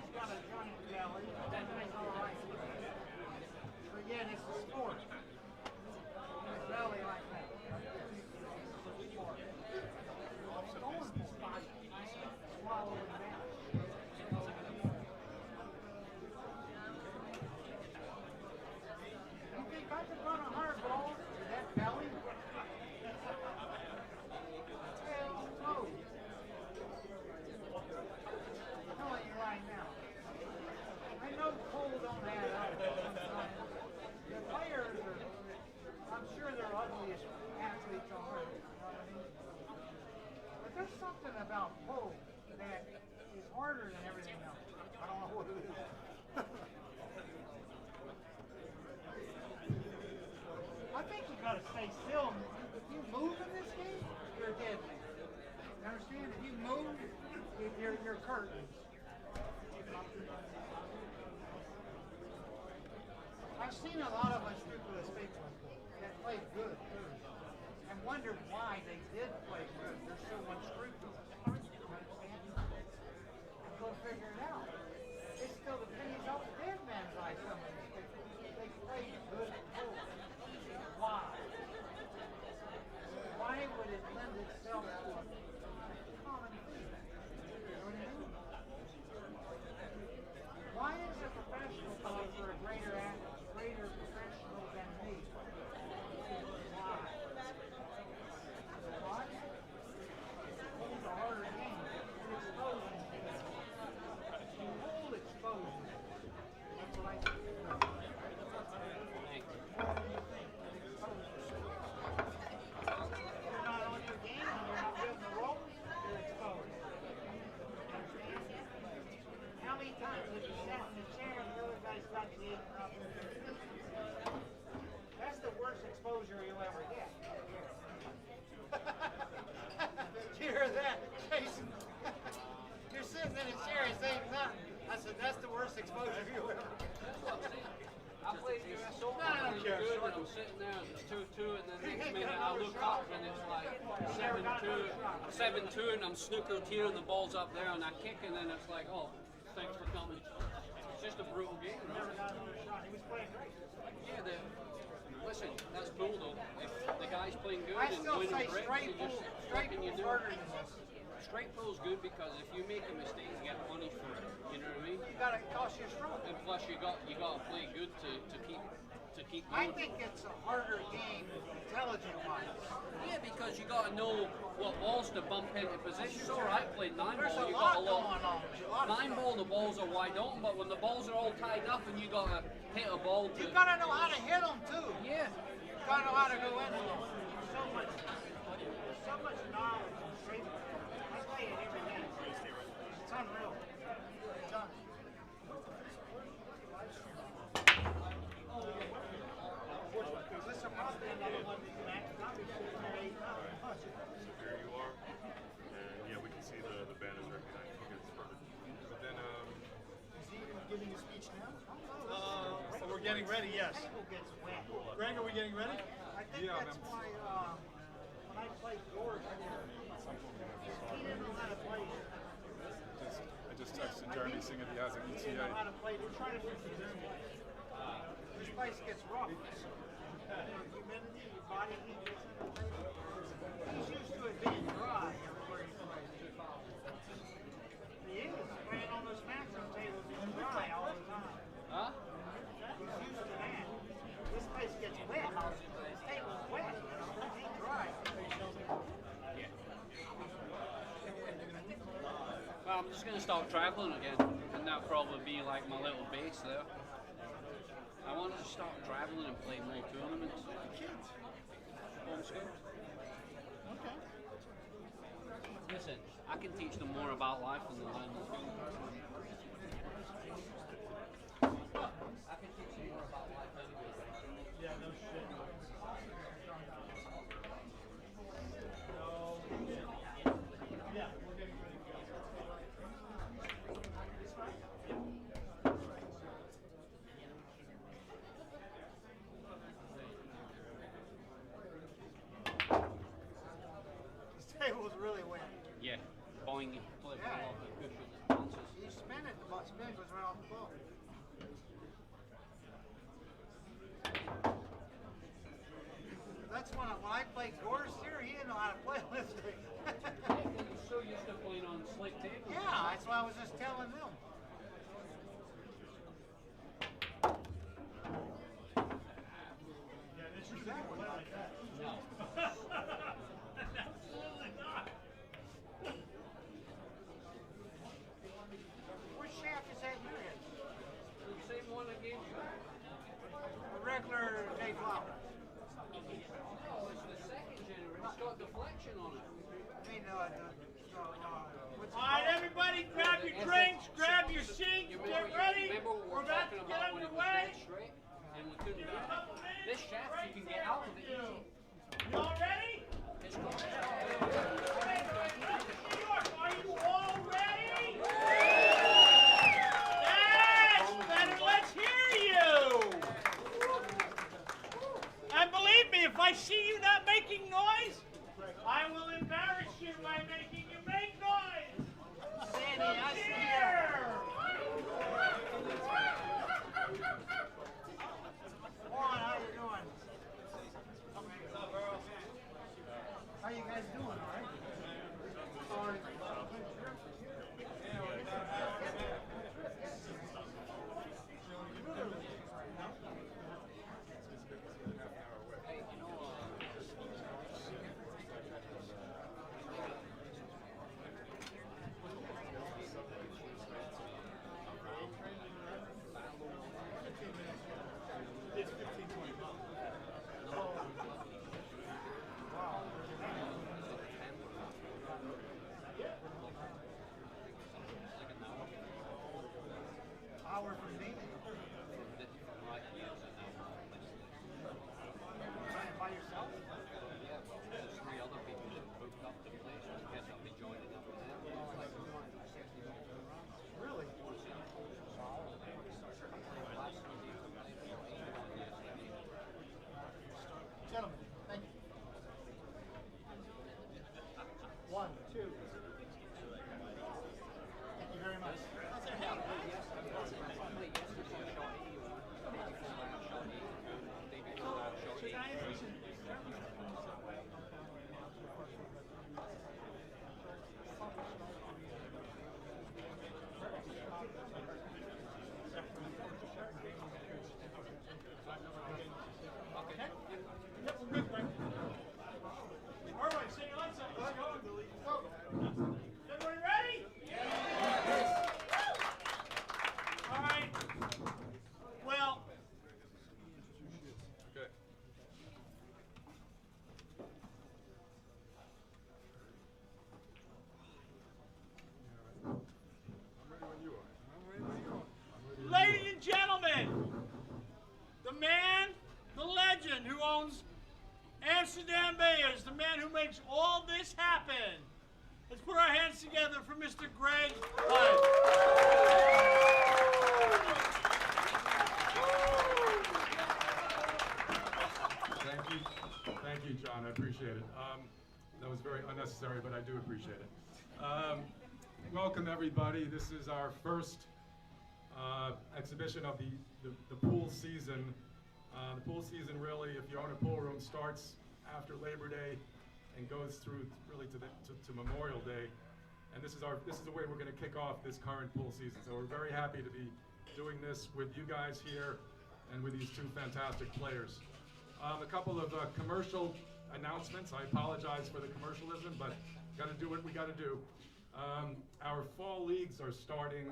guy's got a giant belly. That guy's all right. But yet it's a sport. His belly like that. Going for it. Swallow it down. You think I could run a hard ball with that belly? Hell no. I'm telling you right now. I know Cole don't add up. The players are, I'm sure they're ugliest athletes on earth. You know what I mean? But there's something about Cole that is harder than everything else. I don't know what it is. I think you gotta stay still. If you move in this game, you're a dead man. You understand? If you move, you're curtains. I've seen a lot of unscrupulous people that played good and wondered why they did play good. They're so unscrupulous. You understand? Go figure it out. It's still the pennies off the dead man's eye, some of these people. They played good football. Why? Why would it lend itself to a common thing? You know what I mean? Why is a professional golfer a greater professional than me? Why? Why? It's a harder game. It exposes things. The whole exposes. That's what I think. What do you think? It exposes. You're not on your game, you're not getting the roll, you're exposed. Understand? How many times have you sat in the chair and the other guy's got you eating up? That's the worst exposure you'll ever get. Did you hear that, Jason? You're sitting in a chair and saying nothing. I said, that's the worst exposure you'll ever get. I played US Open. I don't care. Good, and I'm sitting there, and it's 2-2, and then next minute I look up, and it's like 7-2, and I'm snookered here, and the ball's up there, and I kick, and then it's like, oh, thanks for coming. It's just a brutal game, right? Never got another shot. He was playing great. Yeah, listen, that's cool though. If the guy's playing good I and still winning say breaks, straight you just pool. what Straight can you pool's do? harder than this. Straight pool's good because if you make a mistake, you get punished for it. You know what I mean? You got to cost you a stroke. And plus, you got to play good to keep. I Going. think it's a harder game, intelligent-wise. Yeah, because you got to know what balls to bump into position. Sure, I played nine There's ball. a You lot got a lot. going on. There's a lot of Nine stuff. ball, the balls are wide open, but when the balls are all tied up and you got to hit a ball to. You got to know how to hit them too. Yeah. You got to know how to go into them. There's so much knowledge in straight ball. I play it every day. It's unreal. It's unreal. This will probably be another one that you match. I'll be sitting there 8 times. There you are. And yeah, we can see the banners right behind you. Okay, it's perfect. But then, Is he even giving a speech now? So we're getting ready, yes. Table gets wet. Greg, are we getting ready? I think that's why when I played George, he didn't know how to play it. I just texted Jeremy saying that he has an He didn't know how ETA. to play it. They're trying to fix it. This place gets rough. Humidity, your body heat gets in the table. He's used to it being dry everywhere he plays. He is playing on those maximum tables. It's dry all the time. Huh? He's used to that. This place gets wet. This table's wet. It ain't dry. Well, I'm just going to start traveling again, and that'll probably be like my little base there. I wanted to start traveling and play more tournaments. Homeschool. Okay. Listen, I can teach them more about life than they learn in school. I can teach them more about life anyway. Yeah, no shit. Yeah, we're getting ready to go. This table was really wet. Yeah, boing, play Yeah. off the cushion and bounces. You spin it That's when I played Gorse here, he didn't know how to play lifting. He's so used to playing on slick tables. Yeah, that's what I was just telling them. Yeah, this is exactly like that. No. Absolutely not. Which shaft is that you're in? The same one I gave you. A regular day flower. No, it's the second generation. It's got deflection on it. I mean, what's it All right, called? everybody, grab your drinks, grab your seats, You get ready. remember what We're we're about talking to get about when it was underway. dead straight and we couldn't do it. This shaft you can get out of it easy. Y'all ready? It's got New York, are you all ready? That's better. Let's hear you. And believe me, if I see you not making noise, I will embarrass you by making you make noise. Sandy, I see you. Here. Juan, how you doing? How you guys doing, all right? Sorry. It's 15, 20 miles. Hour from me. Trying by yourself? Yeah, well, there's 3 other people that booked up the place. I guess I'll be joining up with them. Really? Gentlemen, thank you. 1, 2. Thank you very much. Yep, we're good, Frank. All right, say your lights up. Let's go. Everybody ready? Yes. All right. Well. Okay. I'm ready when you are. I'm ready when you are. Ladies and gentlemen, the man, the legend who owns Amsterdam Bayers, the man who makes all this happen. Let's put our hands together for Mr. Greg Hunt. Thank you, John. I appreciate it. That was very unnecessary, but I do appreciate it. Welcome, everybody. This is our first exhibition of the pool season. The pool season, really, if you own a pool room, starts after Labor Day and goes through really to Memorial Day. And this is the way we're going to kick off this current pool season. So we're very happy to be doing this with you guys here and with these 2 fantastic players. A couple of commercial announcements. I apologize for the commercialism, but got to do what we got to do. Our fall leagues are starting.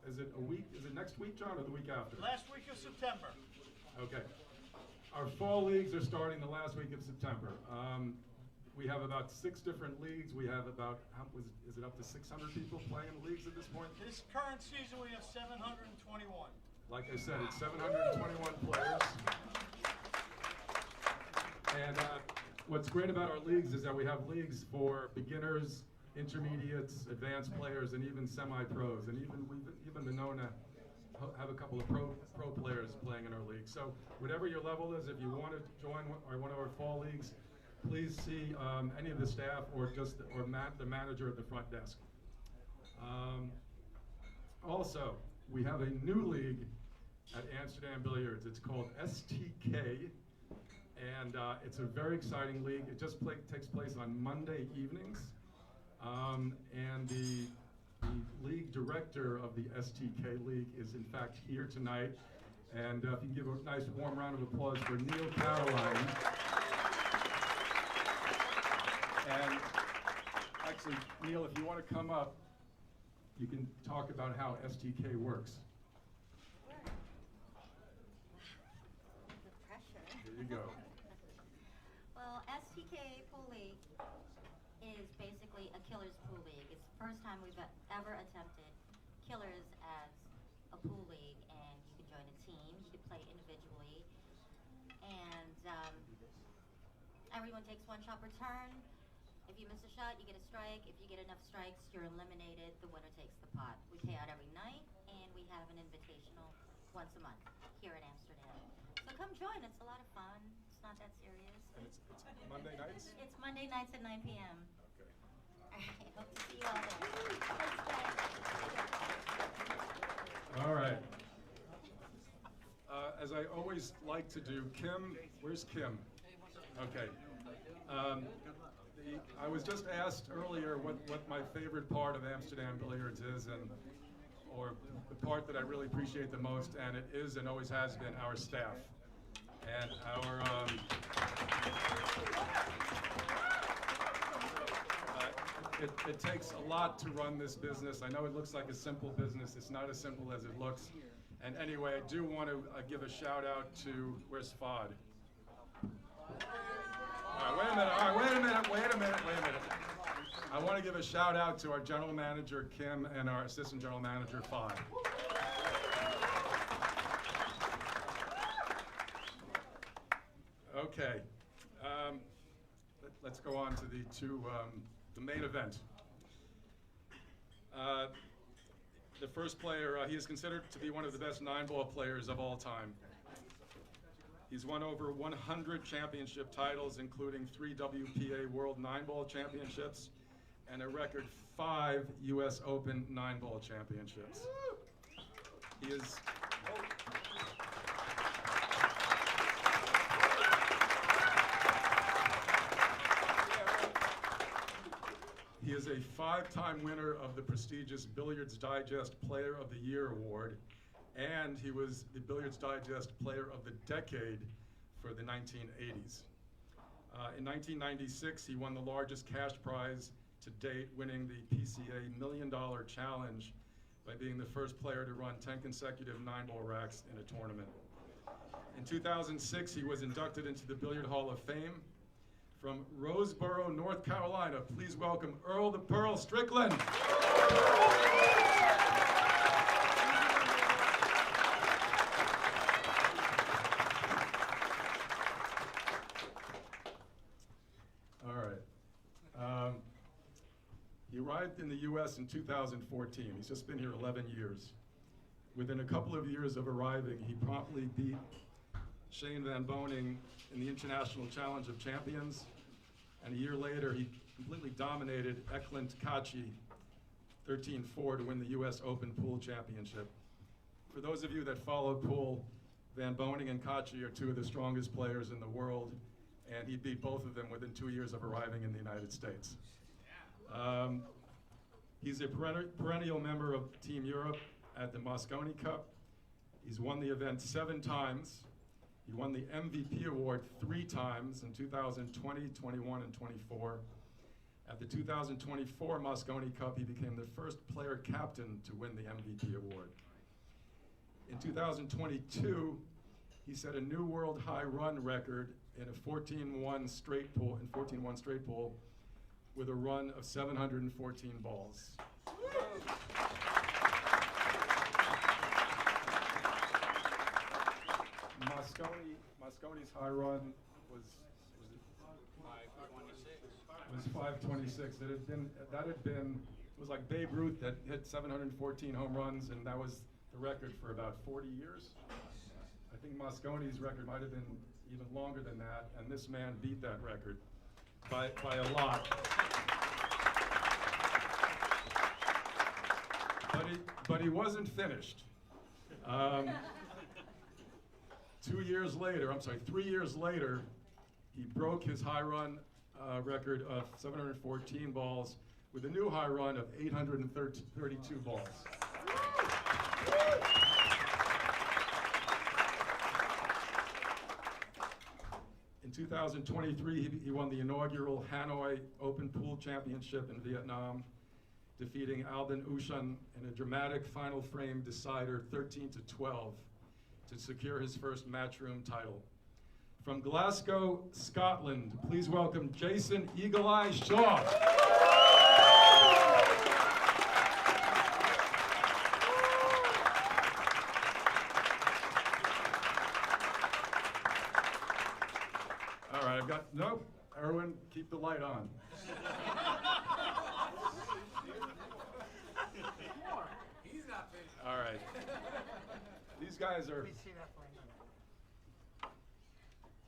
Is it a week? Is it next week, John, or the week after? Last week of September. Okay. Our fall leagues are starting the last week of September. We have about 6 different leagues. We have about, is it up to 600 people playing in leagues at this point? This current season, we have 721. Like I said, it's 721 players. And what's great about our leagues is that we have leagues for beginners, intermediates, advanced players, and even semi-pros. And we've even been known to have a couple of pro players playing in our league. So whatever your level is, if you want to join one of our fall leagues, please see any of the staff or the manager at the front desk. Also, we have a new league at Amsterdam Billiards. It's called STK, and it's a very exciting league. It just takes place on Monday evenings, and the league director of the STK League is in fact here tonight. And if you can give a nice warm round of applause for Neil Caroline. And actually, Neil, if you want to come up, you can talk about how STK works. The pressure. There you go. Well, STK Pool League is basically a killer's pool league. It's the first time we've ever attempted killers as a pool league, and you can join a team, you can play individually, and everyone takes one shot per turn. If you miss a shot, you get a strike. If you get enough strikes, you're eliminated. The winner takes the pot. We pay out every night, and we have an invitational once a month here in Amsterdam. So come join. It's a lot of fun. It's not that serious. And it's Monday nights? It's Monday nights at 9 p.m. Okay. All right. Hope to see you all there. Thanks, guys. All right. As I always like to do, Kim, where's Kim? Okay. I was just asked earlier what my favorite part of Amsterdam Billiards is, or the part that I really appreciate the most, and it is and always has been our staff. And our it takes a lot to run this business. I know it looks like a simple business. It's not as simple as it looks. And anyway, I do want to give a shout out to, where's Fod? All right, wait a minute. I want to give a shout out to our general manager, Kim, and our assistant general manager, Fod. Okay, let's go on to the main event. The first player, he is considered to be one of the best 9-ball players of all time. He's won over 100 championship titles, including 3 WPA World 9-Ball Championships and a record 5 US Open 9-Ball Championships. He is a 5-time winner of the prestigious Billiards Digest Player of the Year Award, and he was the Billiards Digest Player of the Decade for the 1980s. In 1996, he won the largest cash prize to date, winning the PCA $1 Million Challenge by being the first player to run 10 consecutive 9-ball racks in a tournament. In 2006, he was inducted into the Billiard Hall of Fame. From Roseboro, North Carolina, please welcome Earl the Pearl Strickland. All right. He arrived in the U.S. in 2014. He's just been here 11 years. Within a couple of years of arriving, he promptly beat Shane Van Boening in the International Challenge of Champions, and a year later he completely dominated Eklund Kachi 13-4 to win the US Open Pool Championship. For those of you that follow pool, Van Boening and Kachi are 2 of the strongest players in the world, and he beat both of them within 2 years of arriving in the United States. He's a perennial member of Team Europe at the Mosconi Cup. He's won the event 7 times. He won the MVP award 3 times in 2020, 21, and 24. At the 2024 Mosconi Cup, he became the first player captain to win the MVP award. In 2022, he set a new world high run record in a 14-1 straight pool, with a run of 714 balls. Mosconi's high run was 526. It was like Babe Ruth that hit 714 home runs, and that was the record for about 40 years. I think Mosconi's record might have been even longer than that, and this man beat that record by a lot. But he wasn't finished. 3 years later, he broke his high run record of 714 balls with a new high run of 832 balls. In 2023, he won the inaugural Hanoi Open Pool Championship in Vietnam, defeating Albin Ushan in a dramatic final frame decider 13-12 to secure his first Matchroom title. From Glasgow, Scotland, please welcome Jason Eagle Eye Shaw. All right, I've got, nope, Erwin, keep the light on. He's not finished. All right. These guys are, Let me see that for a minute.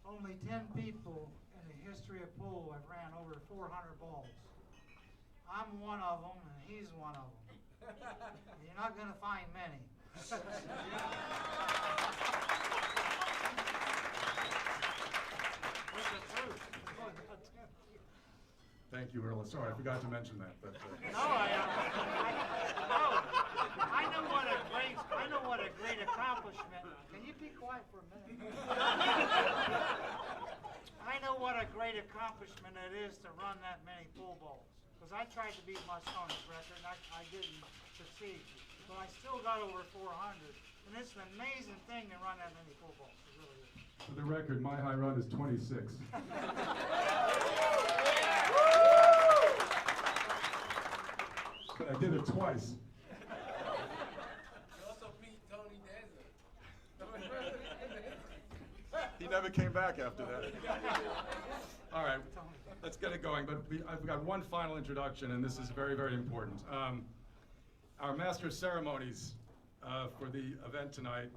Only 10 people in the history of pool have ran over 400 balls. I'm one of them, and he's one of them. You're not going to find many. thank you, Earl. Sorry, I forgot to mention that. But, I know what a great accomplishment. Can you be quiet for a minute? I know what a great accomplishment it is to run that many pool balls. Because I tried to beat my son's record, and I didn't succeed. But I still got over 400. And it's an amazing thing to run that many pool balls. It really is. for the record, my high run is 26. But I did it twice. You also beat Tony Danza. He never came back after that. All right, let's get it going. But I've got one final introduction, and this is very, very important. Our master of ceremonies for the event tonight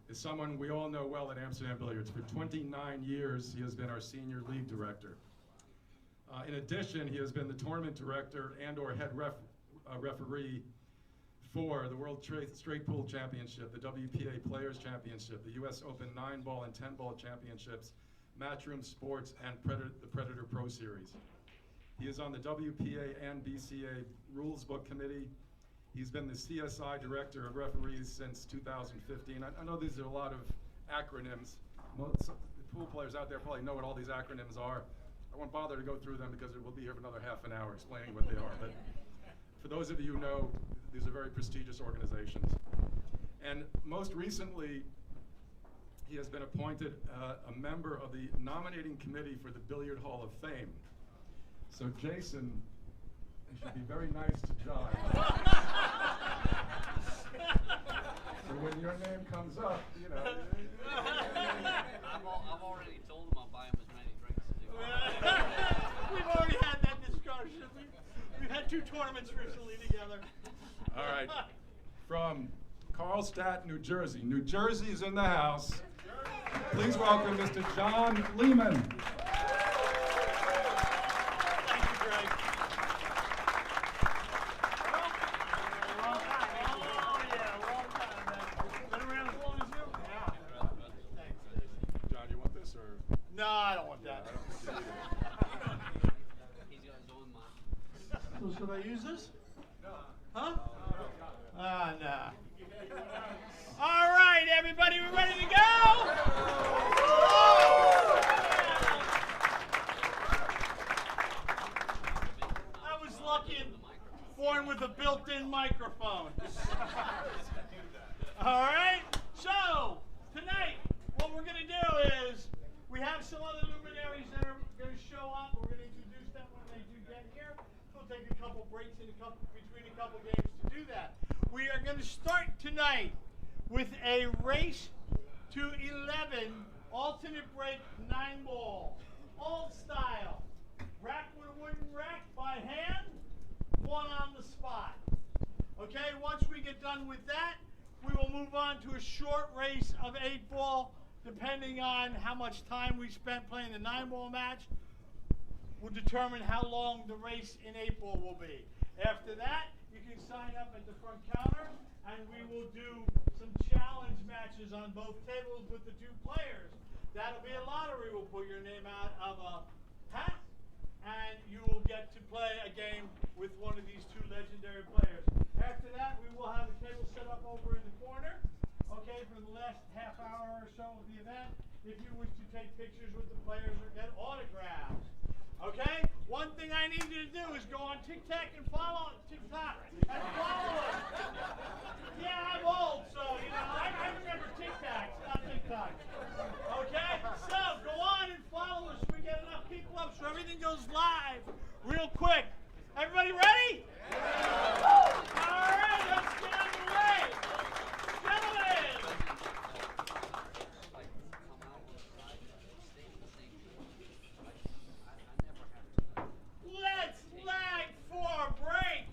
is someone we all know well at Amsterdam Billiards. For 29 years, he has been our senior league director. In addition, he has been the tournament director and/or head referee for the World Straight Pool Championship, the WPA Players Championship, the U.S. Open 9-ball and 10-ball championships, Matchroom Sports, and the Predator Pro Series. He is on the WPA and BCA Rules Book Committee. He's been the CSI Director of Referees since 2015. I know these are a lot of acronyms. Most pool players out there probably know what all these acronyms are. I won't bother to go through them because we'll be here for another half an hour explaining what they are. But for those of you who know, these are very prestigious organizations. And most recently, he has been appointed a member of the nominating committee for the Billiard Hall of Fame. So Jason, you should be very nice to John. So when your name comes up, you know. I've already told him I'll buy him as many drinks as he wants. We've already had that discussion. We've had 2 tournaments recently together. All right. From Carlstadt, New Jersey. New Jersey is in the house. Please welcome Mr. John Lehman. Thank you, Greg. Long time, man. Been around as long as you? Yeah. Thanks. John, you want this or? No, I don't want that. I don't think you need it. He's got his own mind. So should I use this? No. Huh? Nah. All right, everybody, we ready to go? I was lucky and born with a built-in microphone. All right, so tonight what we're going to do is we have some other luminaries that are going to show up. We're going to introduce them when they do get here. We'll take a couple breaks between a couple games to do that. We are going to start tonight with a race to 11 alternate break 9-ball, old style. Rack with a wooden rack by hand, 1 on the spot. Okay, once we get done with that, we will move on to a short race of 8-ball, depending on how much time we spent playing the 9-ball match will determine how long the race in 8-ball will be. After that, you can sign up at the front counter, and we will do some challenge matches on both tables with the 2 players. That'll be a lottery. We'll pull your name out of a hat, and you will get to play a game with one of these 2 legendary players. After that, we will have a table set up over in the corner, okay, for the last half hour or so of the event, if you wish to take pictures with the players or get autographs. Okay? One thing I need you to do is go on TikTok and follow TikTok and follow us. Yeah, I'm old, so I remember TikTok, not TikTok. Okay? So go on and follow us. We get enough people up so everything goes live real quick. Everybody ready? Yeah. All right, let's get underway. Gentlemen. Let's flag for break.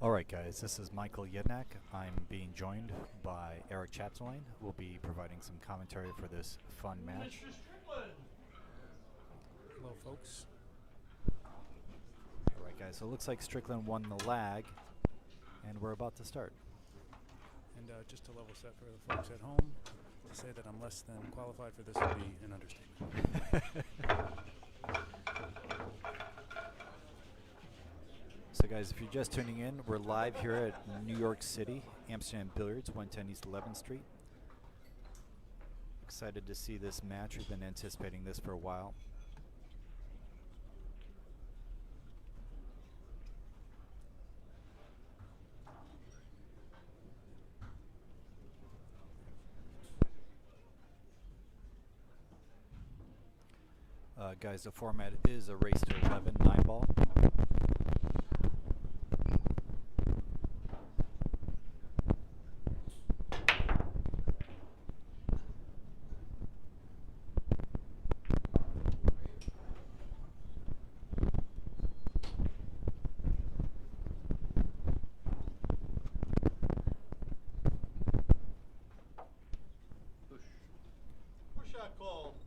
Alright guys, this is Michael Yednak. I'm being joined by Eric Chapdelaine, who will be providing some commentary for this fun match. Mr. Strickland. Hello, folks. Alright guys, so it looks like Strickland won the lag, and we're about to start. And just to level set for the folks at home, to say that I'm less than qualified for this would be an understatement. So guys, if you're just tuning in, we're live here at New York City, Amsterdam Billiards, 110 East 11th Street. Excited to see this match. We've been anticipating this for a while. Guys, the format is a race to 11, 9-ball.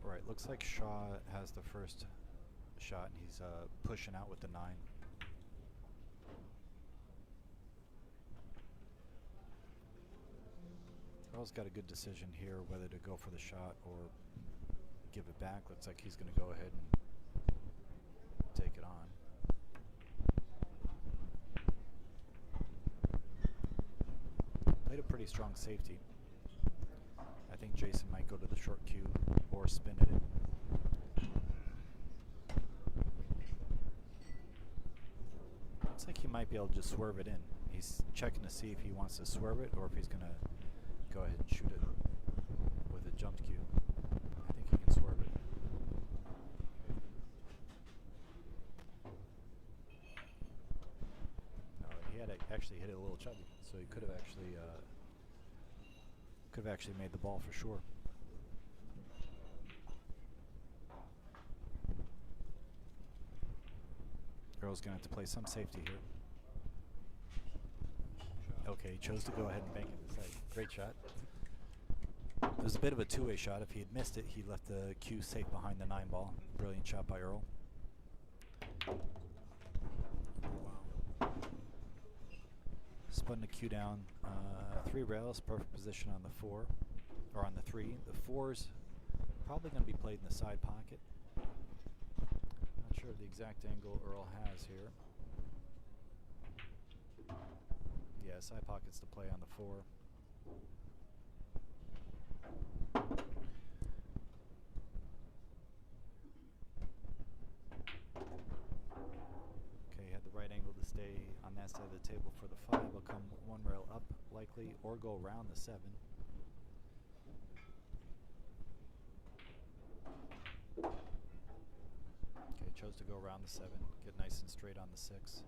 Right, looks like Shaw has the first shot, and he's pushing out with the 9. Earl's got a good decision here whether to go for the shot or give it back. Looks like he's going to go ahead and take it on. Played a pretty strong safety. I think Jason might go to the short cue or spin it in. Looks like he might be able to just swerve it in. He's checking to see if he wants to swerve it or if he's going to go ahead and shoot it with a jumped cue. I think he can swerve it. No, he had actually hit it a little chubby, so he could have actually made the ball for sure. Earl's gonna have to play some safety here. Okay, he chose to go ahead and bank it inside. Great shot. It was a bit of a two-way shot. If he had missed it, he left the cue safe behind the 9-ball. Brilliant shot by Earl. Wow. Spun the cue down. 3 rails, perfect position on the 4, or on the 3. The 4's probably going to be played in the side pocket. Not sure of the exact angle Earl has here. Yeah, side pocket's the play on the 4. Okay, had the right angle to stay on that side of the table for the 5. Will come 1 rail up, likely, or go around the 7. Okay, chose to go around the 7, get nice and straight on the 6.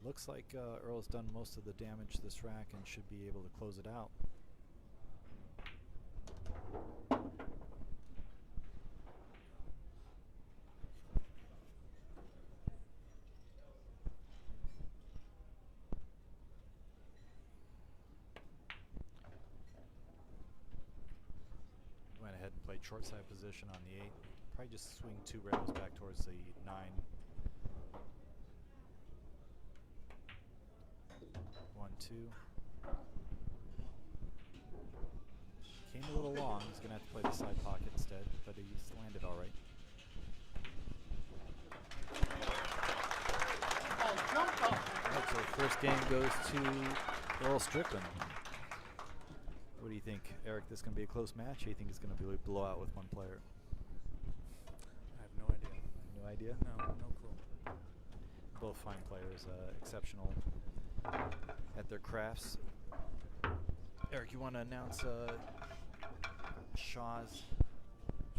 Looks like Earl's done most of the damage to this rack and should be able to close it out. Went ahead and played short side position on the 8. Probably just swing 2 rails back towards the 9. 1, 2. Came a little long. He's going to have to play the side pocket instead, but he's landed all right. Alright, so first game goes to Earl Strickland. What do you think, Eric? This is going to be a close match? Or do you think it's going to be a blowout with one player? I have no idea. No idea? No clue. Both fine players, exceptional at their crafts. Eric, you want to announce Shaw's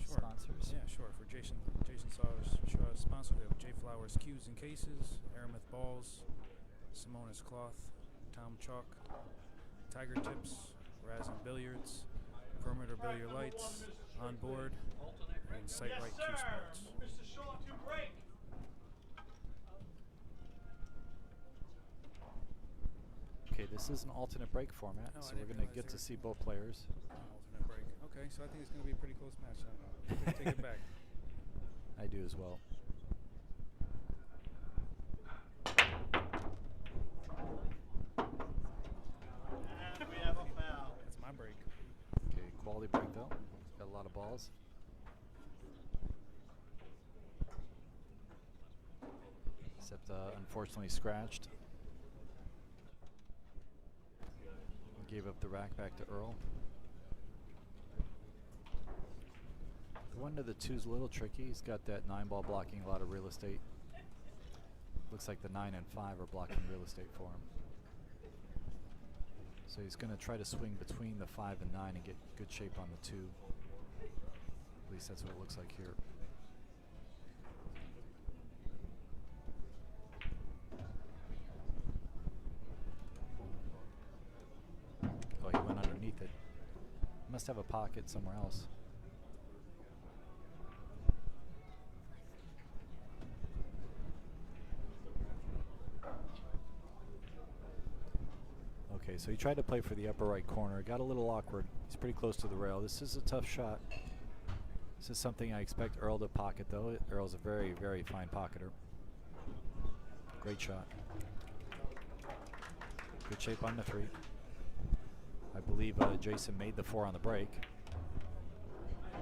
sponsors? Yeah, sure. For Jason Shaw's sponsors, we have J Flowers Cues and Cases, Aramith Balls, Simonis Cloth, Tom Chalk, Tiger Tips, Razin Billiards, Perimeter Billiard Lights, On Board, and Sight Right Cue Sports. Mr. Shaw to break. Okay, this is an alternate break format, Oh, I so we're didn't going to realize get they to were- see both players. Alternate break. Okay, so I think it's going to be a pretty close match. Take it back. I do as well. And we have a foul. That's my break. Okay, quality break though. Got a lot of balls. Except unfortunately scratched. Gave up the rack back to Earl. The 1 to the 2 is a little tricky. He's got that 9 ball blocking a lot of real estate. Looks like the 9 and 5 are blocking real estate for him. So he's going to try to swing between the 5 and 9 and get good shape on the 2. At least that's what it looks like here. Oh, he went underneath it. Must have a pocket somewhere else. Okay, so he tried to play for the upper right corner. Got a little awkward. He's pretty close to the rail. This is a tough shot. This is something I expect Earl to pocket, though. Earl's a very, very fine pocketer. Great shot. Good shape on the 3. I believe Jason made the 4 on the break.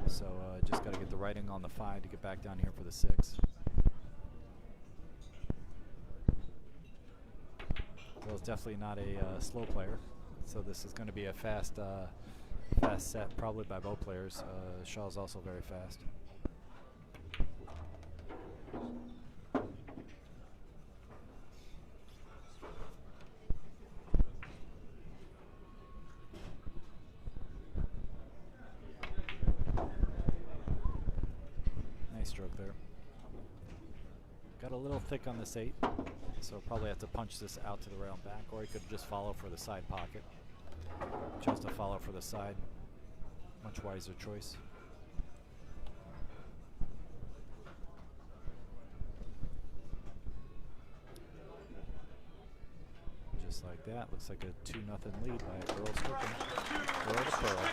So just got to get the writing on the 5 to get back down here for the 6. Earl's definitely not a slow player. So this is going to be a fast set, probably by both players. Shaw's also very fast. Nice stroke there. Got a little thick on this 8, so probably have to punch this out to the rail and back, or he could just follow for the side pocket. Chose to follow for the side. Much wiser choice. Just like that. Looks like a 2-0 lead by Earl Strickland. Earl to Pearl.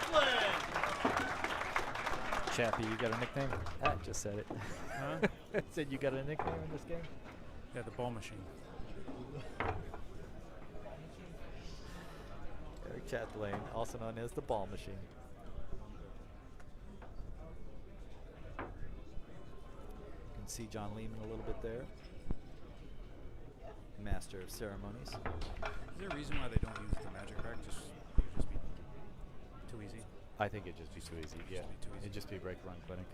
Chappie, you got a nickname? I just said it. Huh? Said you got a nickname in this game? Yeah, the ball machine. Eric Chatelaine, also known as the ball machine. You can see John Lehman a little bit there. Master of ceremonies. Is there a reason why they don't use the magic rack? Just be too easy. I think it'd just be too easy. Yeah, be too easy. it'd just be a break run clinic.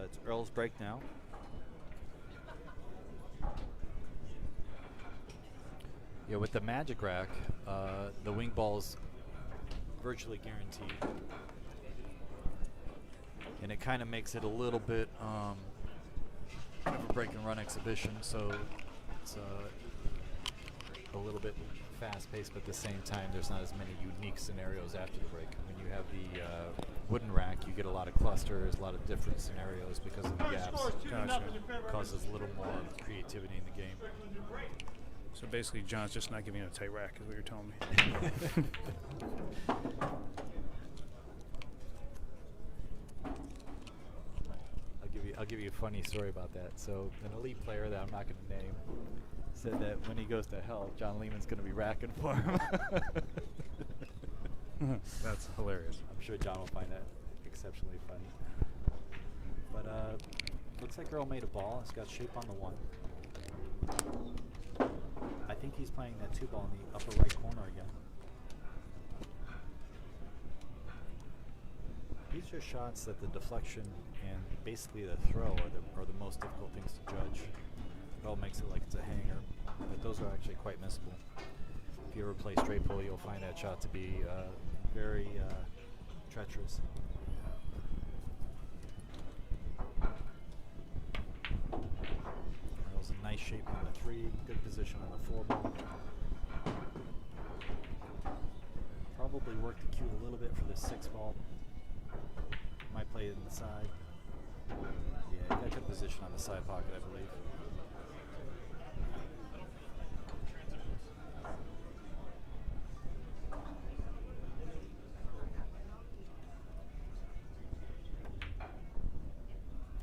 It's Earl's break now. Yeah, with the magic rack, the wing ball's virtually guaranteed, and it kind of makes it a little bit of a break and run exhibition. So it's a little bit fast-paced, but at the same time, there's not as many unique scenarios after the break. When you have the wooden rack, you get a lot of clusters, a lot of different scenarios because of the gaps. Causes a little more creativity in the game. So basically, John's just not giving you a tight rack, is what you're telling me. I'll give you a funny story about that. So an elite player that I'm not going to name said that when he goes to hell, John Lehman's going to be racking for him. That's hilarious. I'm sure John will find that exceptionally funny. But looks like Earl made a ball. It's got shape on the 1. I think he's playing that 2 ball in the upper right corner again. These are shots that the deflection and basically the throw are the most difficult things to judge. Earl makes it like it's a hanger, but those are actually quite missable. If you ever play straight pull, you'll find that shot to be very treacherous. Earl's in nice shape on the 3, good position on the 4 ball. Probably work the cue a little bit for the 6 ball. Might play it in the side. Yeah, he got good position on the side pocket, I believe.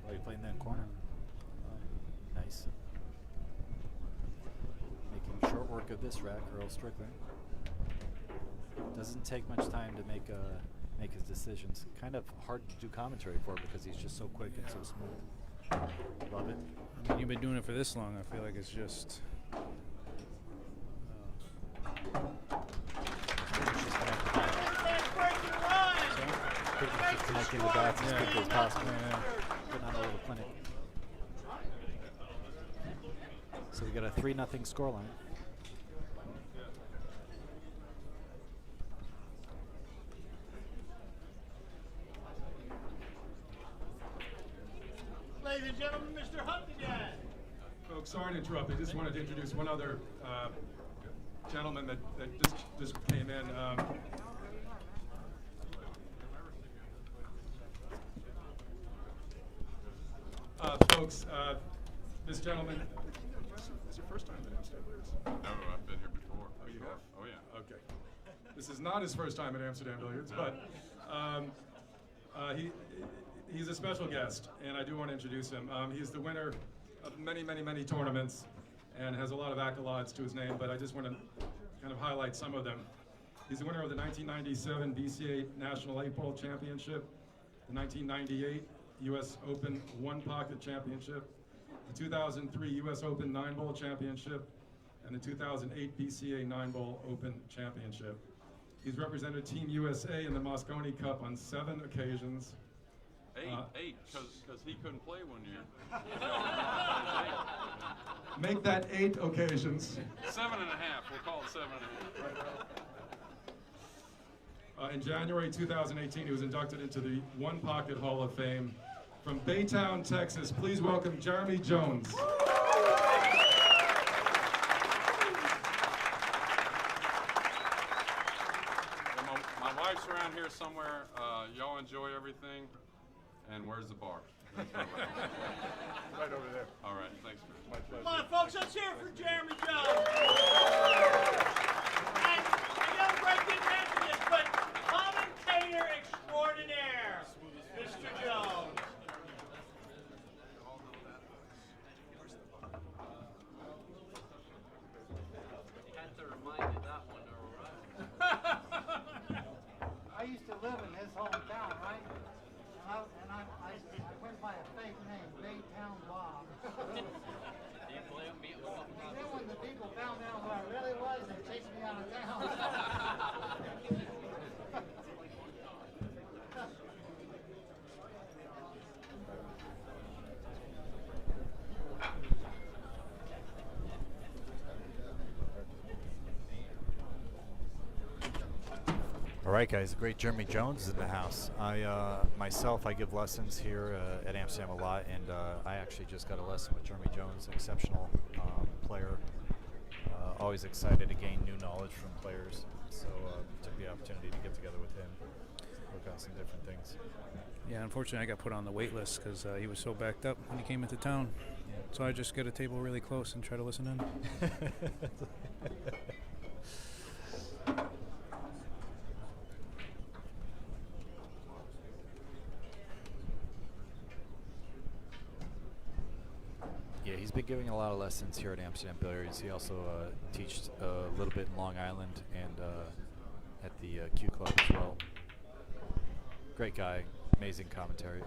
Oh, you playing that corner? Nice. Making short work of this rack, Earl Strickland. Doesn't take much time to make his decisions. Kind of hard to do commentary for because he's just so quick and so smooth. Love it. I mean, you've been doing it for this long. I feel like it's just. Just connecting the dots as quickly as possible. Putting on a little clinic. So we got a 3-0 scoreline. Ladies and gentlemen, Mr. Hunt again. Folks, sorry to interrupt. I just wanted to introduce one other gentleman that just came in. Folks, this gentleman. Is your first time at Amsterdam? No, I've been here before. Oh, you have? Oh, yeah. Okay. This is not his first time at Amsterdam Billiards, but he's a special guest, and I do want to introduce him. He's the winner of many, many, many tournaments and has a lot of accolades to his name, but I just want to kind of highlight some of them. He's the winner of the 1997 BCA National 8-Ball Championship, the 1998 U.S. Open 1-Pocket Championship, the 2003 U.S. Open 9-Ball Championship, and the 2008 BCA 9-Ball Open Championship. He's represented Team USA in the Moscone Cup on 7 occasions. Eight, because he couldn't play one year. Make that 8 occasions. 7.5. We'll call it 7.5. In January 2018, he was inducted into the One Pocket Hall of Fame. From Baytown, Texas, please welcome Jeremy Jones. My wife's around here somewhere. Y'all enjoy everything. And where's the bar? Right over there. All right, thanks, Chris. My pleasure. Come on, folks, let's hear it for Jeremy Jones. And I know Greg didn't mention this, but commentator extraordinaire, Mr. Jones. Had to remind you that one, Earl, right? I used to live in his hometown, right? And I went by a fake name, Baytown Bob. You play with me a couple And times. then when the people found out who I really was, they chased me out of town. All right, guys, the great Jeremy Jones is in the house. Myself, I give lessons here at Amsterdam a lot, and I actually just got a lesson with Jeremy Jones, an exceptional player. Always excited to gain new knowledge from players, so took the opportunity to get together with him, work on some different things. Yeah, unfortunately, I got put on the wait list because he was so backed up when he came into town. So I just get a table really close and try to listen in. Yeah, he's been giving a lot of lessons here at Amsterdam Billiards. He also teaches a little bit in Long Island and at the Q Club as well. Great guy, amazing commentary,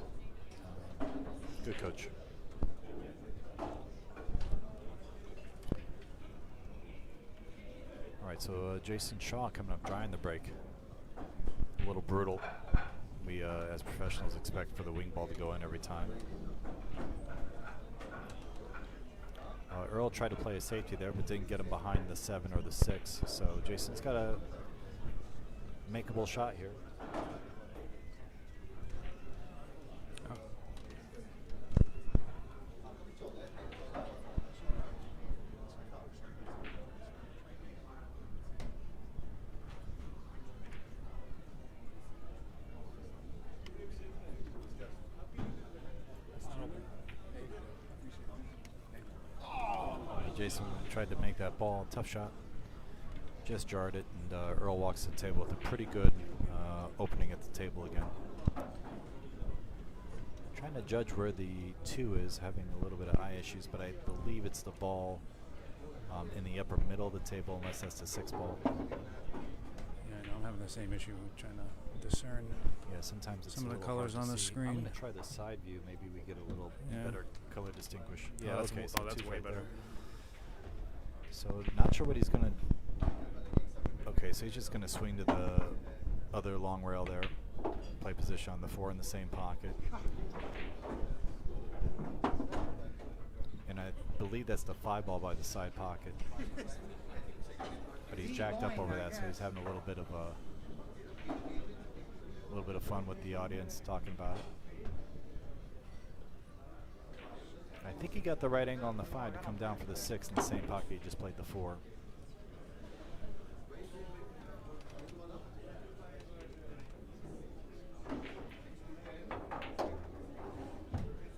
good coach. All right, so Jason Shaw coming up, drying the break. A little brutal. We, as professionals, expect for the wing ball to go in every time. Earl tried to play a safety there, but didn't get him behind the 7 or the 6. So Jason's got a makeable shot here. Jason tried to make that ball, tough shot, just jarred it, and Earl walks to the table with a pretty good opening at the table again. Trying to judge where the 2 is, having a little bit of eye issues, but I believe it's the ball in the upper middle of the table, unless that's the 6 ball. Yeah, I know, I'm having the same issue trying to discern. Yeah, sometimes it's some a of the little hard colors to on the see. screen. I'm going to try the side view. Maybe we get a little better color distinguish. Yeah, Oh, that's okay, mo- so oh, that's 2 way right better. there. So not sure what he's going to. Okay, so he's just going to swing to the other long rail there. Play position on the 4 in the same pocket. And I believe that's the 5 ball by the side pocket. But he's jacked up over that, so he's having a little bit of fun with the audience talking about it. I think he got the right angle on the 5 to come down for the 6 in the same pocket he just played the 4.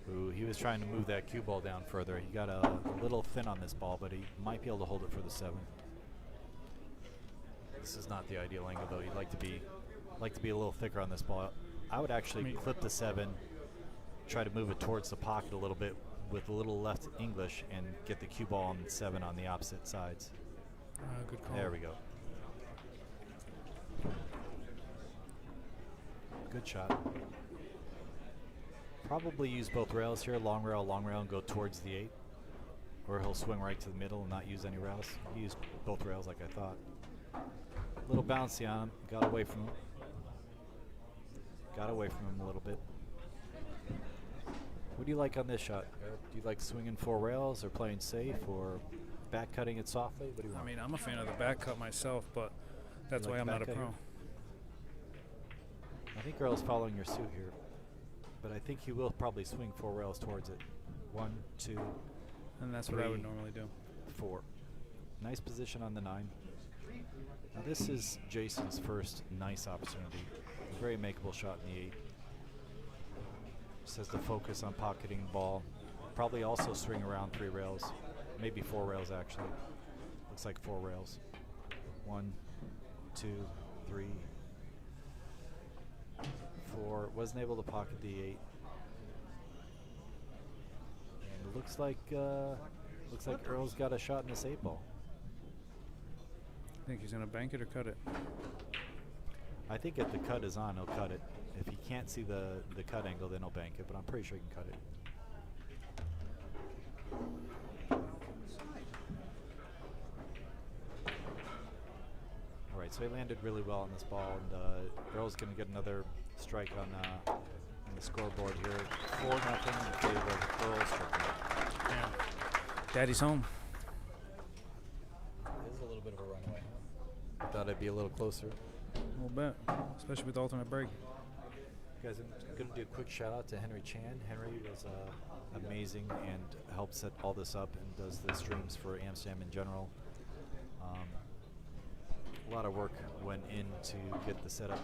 Ooh, he was trying to move that cue ball down further. He got a little thin on this ball, but he might be able to hold it for the 7. This is not the ideal angle, though. You'd like to be a little thicker on this ball. I would actually clip the 7, try to move it towards the pocket a little bit with a little left English, and get the cue ball on the 7 on the opposite sides. Good call. There we go. Good shot. Probably use both rails here, long rail, and go towards the 8. Or he'll swing right to the middle and not use any rails. He used both rails like I thought. A little bouncy on him, got away from him. Got away from him a little bit. What do you like on this shot, Eric? Do you like swinging 4 rails or playing safe or back cutting it softly? What do you want? I mean, I'm a fan of the back cut myself, but that's You why like I'm the not a back cut pro. I think Earl's following your suit here, but I think he will probably swing 4 rails towards it. 1, 2, And that's 3, what I would normally do. 4. Nice position on the 9. Now this is Jason's first nice opportunity. Very makeable shot in the 8. Just has to focus on pocketing the ball. Probably also swing around 3 rails, maybe 4 rails actually. Looks like 4 rails. 1, 2, 3, 4. Wasn't able to pocket the 8. And it looks like Earl's got a shot in this 8 ball. Think he's gonna bank it or cut it? I think if the cut is on, he'll cut it. If he can't see the cut angle, then he'll bank it, but I'm pretty sure he can cut it. All right, so he landed really well on this ball, and Earl's going to get another strike on the scoreboard here. 4-0 in favor of Earl striking. Yeah. Daddy's home. This is a little bit of a runaway. I thought I'd be a little closer. A little bit, especially with the alternate break. Guys, I'm going to do a quick shout out to Henry Chan. Henry was amazing and helped set all this up and does the streams for Amsterdam in general. A lot of work went in to get the setup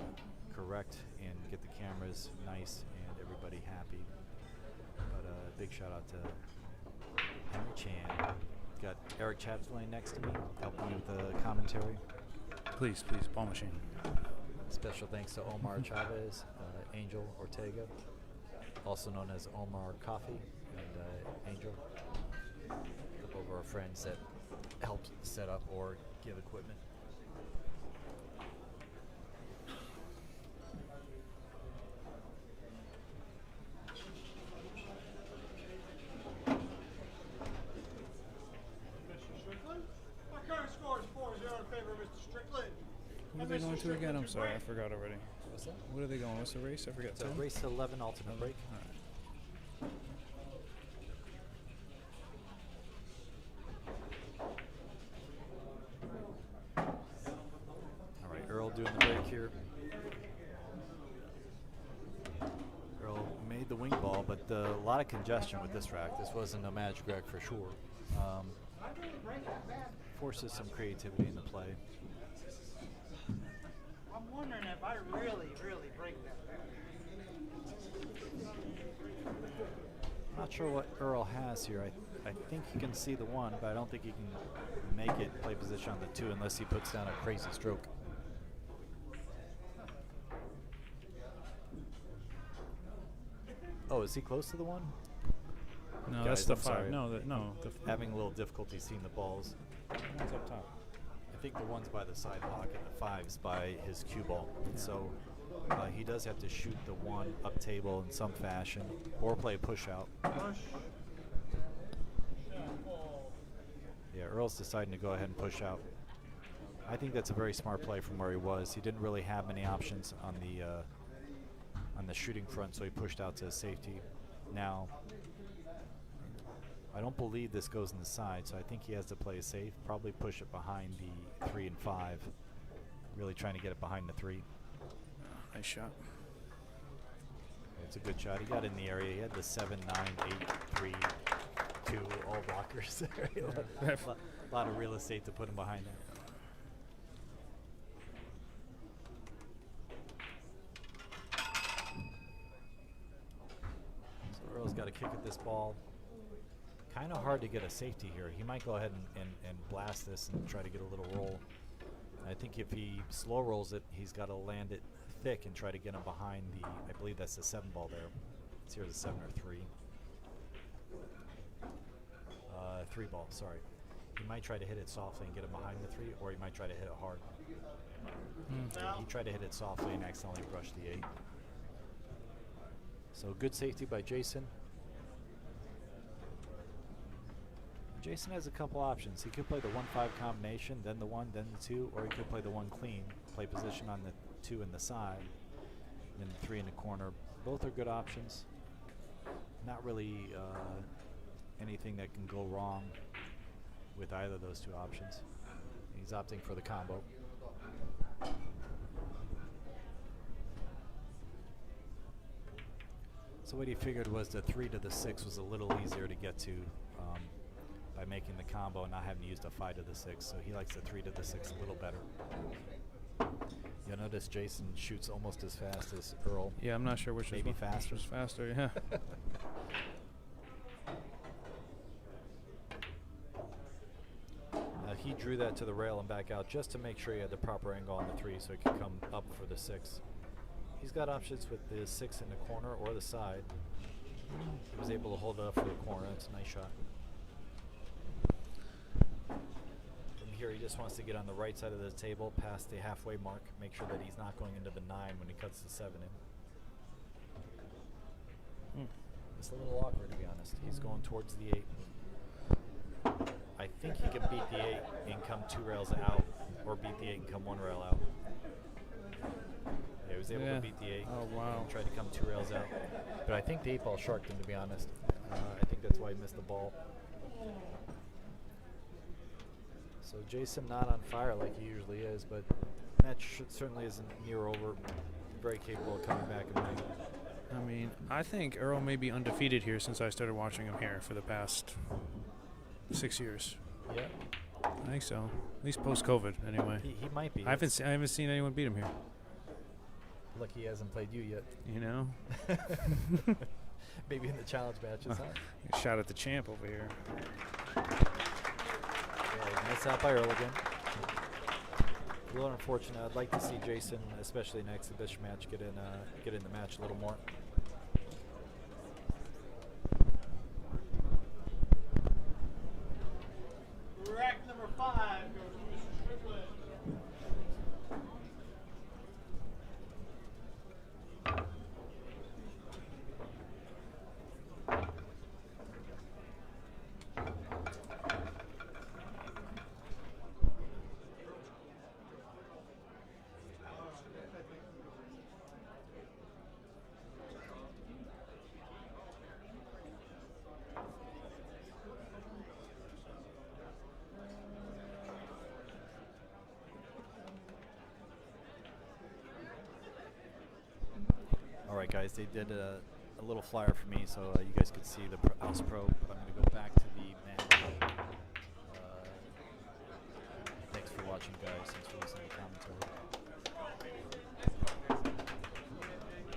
correct and get the cameras nice and everybody happy. But big shout out to Henry Chan. Got Eric Chapdelaine next to me, helping me with the commentary. Please, ball machine. Special thanks to Omar Chavez, Angel Ortega, also known as Omar Coffee, and Angel. A couple of our friends that helped set up or give equipment. Mr. Strickland? My current score is 4-0 in favor of Mr. Strickland. What are they going to again? I'm sorry, I forgot already. What's that? What are they going? What's the race? I forgot. So 10? race to 11 ultimate break. All right, Earl doing the break here. Earl made the wing ball, but a lot of congestion with this rack. This wasn't a Magic rack for sure. Forces some creativity into play. I'm wondering if I really, really break that back. I'm not sure what Earl has here. I think he can see the 1, but I don't think he can make it play position on the 2 unless he puts down a crazy stroke. Oh, is he close to the 1? No, Guys, that's the I'm 5. sorry. No, no. Having a little difficulty seeing the balls. One's up top. I think the 1's by the side pocket, the 5's by his cue ball. So he does have to shoot the 1 up table in some fashion or play a push out. Yeah, Earl's deciding to go ahead and push out. I think that's a very smart play from where he was. He didn't really have many options on the shooting front, so he pushed out to safety. Now, I don't believe this goes in the side, so I think he has to play safe. Probably push it behind the 3 and 5. Really trying to get it behind the 3. Nice shot. It's a good shot. He got in the area. He had the 7, 9, 8, 3, 2, all blockers there. A lot of real estate to put him behind there. So Earl's got to kick at this ball. Kind of hard to get a safety here. He might go ahead and blast this and try to get a little roll. I think if he slow rolls it, he's got to land it thick and try to get him behind the, I believe that's the 7 ball there. It's here the 7 or 3. 3 ball, sorry. He might try to hit it softly and get him behind the 3, or he might try to hit it hard. He tried to hit it softly and accidentally brushed the 8. So good safety by Jason. Jason has a couple options. He could play the 1-5 combination, then the 1, then the 2, or he could play the 1 clean, play position on the 2 in the side, then the 3 in the corner. Both are good options. Not really anything that can go wrong with either of those 2 options. He's opting for the combo. So what he figured was the 3 to the 6 was a little easier to get to by making the combo and not having to use the 5 to the 6. So he likes the 3 to the 6 a little better. You'll notice Jason shoots almost as fast as Earl. Yeah, I'm not sure which Maybe is faster. Which is faster, yeah. He drew that to the rail and back out just to make sure he had the proper angle on the 3 so he could come up for the 6. He's got options with the 6 in the corner or the side. He was able to hold it up for the corner. That's a nice shot. From here, he just wants to get on the right side of the table past the halfway mark, make sure that he's not going into the 9 when he cuts the 7 in. It's a little awkward, to be honest. He's going towards the 8. I think he can beat the 8 and come 2 rails out, or beat the 8 and come 1 rail out. Yeah, he was able to beat the 8. Oh, wow. And tried to come 2 rails out. But I think the 8 ball sharked him, to be honest. I think that's why he missed the ball. So Jason not on fire like he usually is, but that certainly isn't near over. Very capable of coming back and winning. I mean, I think Earl may be undefeated here since I started watching him here for the past 6 years. Yeah. I think so. At least post-COVID, anyway. He might be. I haven't seen anyone beat him here. Lucky he hasn't played you yet. You know? Maybe in the challenge matches, huh? Shot at the champ over here. Yeah, nice out by Earl again. A little unfortunate. I'd like to see Jason, especially in an exhibition match, get in the match a little more. Alright guys, they did a little flyer for me so you guys could see the House Pro. But I'm going to go back to the match. Thanks for watching guys. Thanks for listening to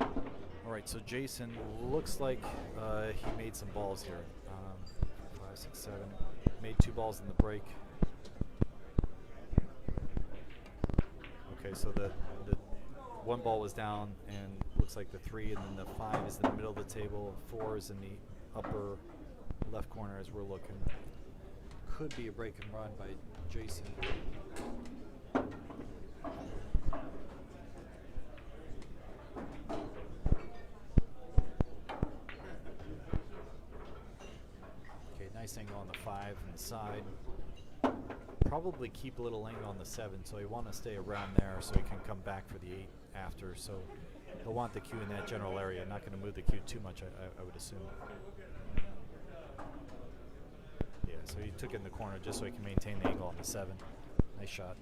commentary. Alright, so Jason looks like he made some balls here. 5, 6, 7. Made 2 balls in the break. Okay, so the 1 ball was down and looks like the 3, and then the 5 is in the middle of the table. 4 is in the upper left corner as we're looking. Could be a break and run by Jason. Okay, nice angle on the 5 inside. Probably keep a little angle on the 7, so you want to stay around there so he can come back for the 8 after. So he'll want the cue in that general area. Not going to move the cue too much, I would assume. Yeah, so he took it in the corner just so he can maintain the angle on the 7. Nice shot.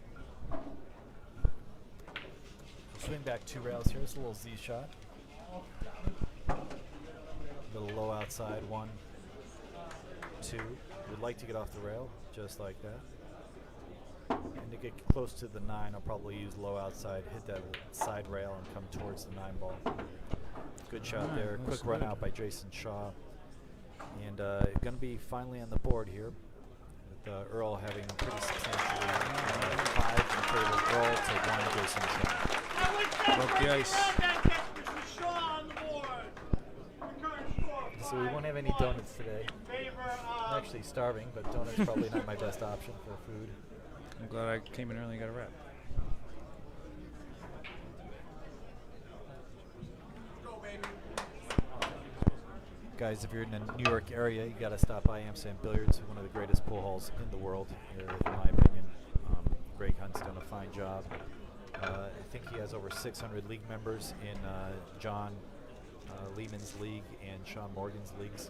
Swing back 2 rails here. It's a little Z shot. Little low outside, 1, 2. Would like to get off the rail, just like that. And to get close to the 9, I'll probably use low outside, hit that side rail, and come towards the 9 ball. Good shot there. Quick run out by Jason Shaw. And going to be finally on the board here, with Earl having a pretty substantial lead. 5 in favor of Earl to 1 Jason Shaw. Broke the ice. So we won't have any donuts today. I'm actually starving, but donuts probably not my best option for food. I'm glad I came in early and got a wrap. Guys, if you're in the New York area, you got to stop by Amsterdam Billiards, one of the greatest pool halls in the world, in my opinion. Greg Hunt's done a fine job. I think he has over 600 league members in John Lehman's league and Sean Morgan's leagues.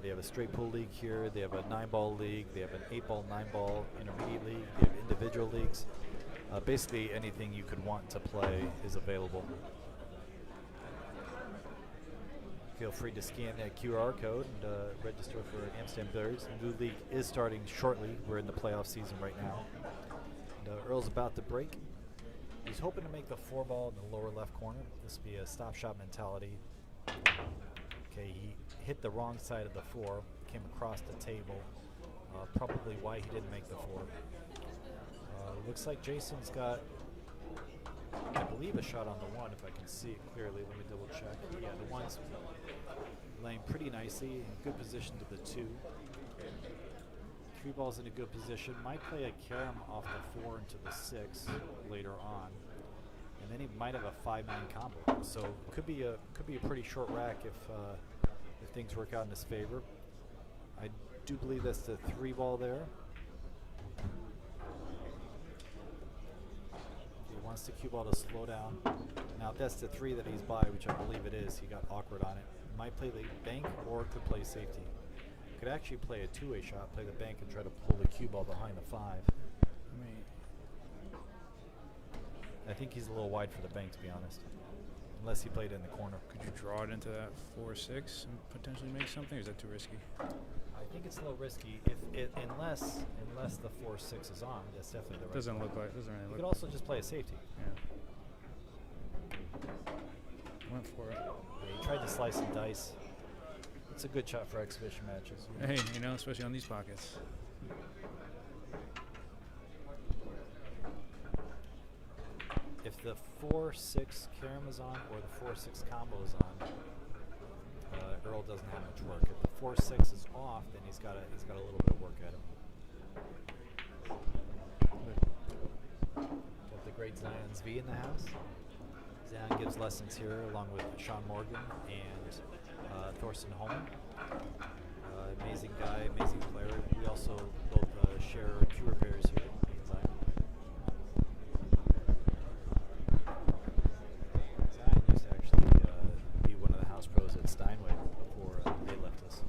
They have a straight pool league here. They have a 9-ball league. They have an 8-ball, 9-ball intermediate league. They have individual leagues. Basically, anything you could want to play is available. Feel free to scan that QR code and register for Amsterdam Billiards. The new league is starting shortly. We're in the playoff season right now. And, Earl's about to break. He's hoping to make the 4-ball in the lower left corner. This will be a stop shot mentality. Okay, he hit the wrong side of the 4, came across the table. Probably why he didn't make the 4. Looks like Jason's got, I believe, a shot on the 1, if I can see it clearly. Let me double check. Yeah, the 1's laying pretty nicely, in good position to the 2. 3 balls in a good position. Might play a carom off the 4 into the 6 later on. And then he might have a 5-9 combo. So could be a pretty short rack if things work out in his favor. I do believe that's the 3 ball there. He wants the cue ball to slow down. Now if that's the 3 that he's by, which I believe it is, he got awkward on it. Might play the bank or could play safety. Could actually play a 2-way shot, play the bank and try to pull the cue ball behind the 5. I think he's a little wide for the bank, to be honest. Unless he played in the corner. Could you draw it into that 4-6 and potentially make something, or is that too risky? I think it's a little risky. Unless the 4-6 is on, that's definitely the right. Doesn't look like. Doesn't really You look. could also just play a safety. Yeah. Went for it. Yeah, he tried to slice and dice. It's a good shot for exhibition matches. Hey, especially on these pockets. If the 4-6 carom is on or the 4-6 combo is on, Earl doesn't have much work. If the 4-6 is off, then he's got a little bit of work at him. Got the great Zion's V in the house. Zion gives lessons here along with Sean Morgan and Thorsten Holman. Amazing guy, amazing player. We also both share cue repairs here. Zion used to actually be one of the house pros at Steinway before they left us.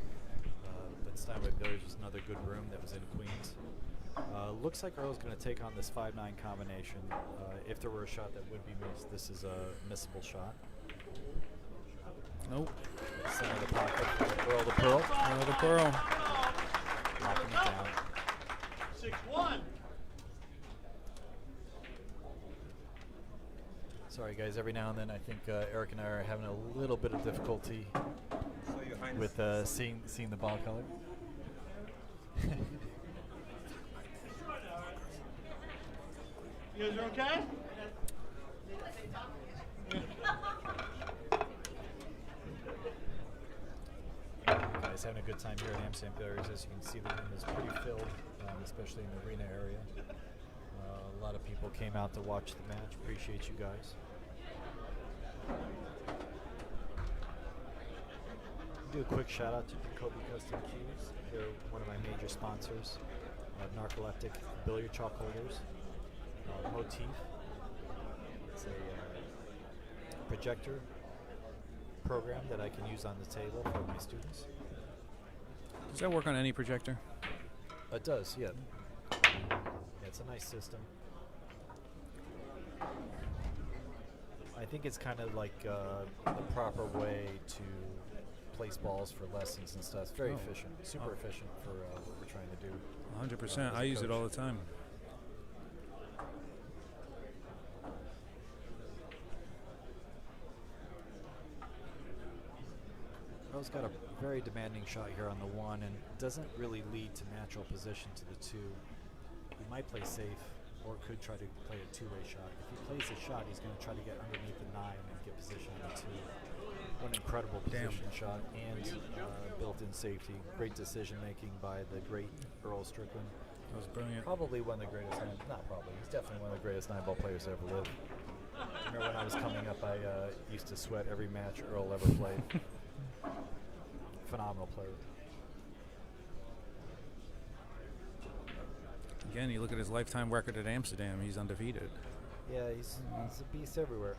But Steinway Billiards was another good room that was in Queens. Looks like Earl's going to take on this 5-9 combination. If there were a shot that would be missed, this is a missable shot. Nope. Center of the pocket. Earl the Pearl. Earl the Pearl. Locking it down. 6-1. Sorry, guys. Every now and then, I think Eric and I are having a little bit of difficulty with seeing the ball color. You guys are okay? Guys having a good time here at Amsterdam Billiards. As you can see, the room is pretty filled, especially in the arena area. A lot of people came out to watch the match. Appreciate you guys. Do a quick shout out to Kobe Custom Cues. They're one of my major sponsors. Narcoleptic billiard chalk holders. Motif. It's a projector program that I can use on the table for my students. Does that work on any projector? It does, yeah. Yeah, it's a nice system. I think it's kind of like the proper way to place balls for lessons and stuff. It's very efficient, super efficient for what we're trying to do. 100%. I use it all the time. Earl's got a very demanding shot here on the 1 and doesn't really lead to natural position to the 2. He might play safe or could try to play a two-way shot. If he plays a shot, he's going to try to get underneath the 9 and get position on the 2. What an incredible position shot and built-in safety. Great decision-making by the great Earl Strickland. That was brilliant. Probably one of the greatest, not probably, he's definitely one of the greatest 9-ball players to ever live. I remember when I was coming up, I used to sweat every match Earl ever played. Phenomenal player. Again, you look at his lifetime record at Amsterdam, he's undefeated. Yeah, he's a beast everywhere.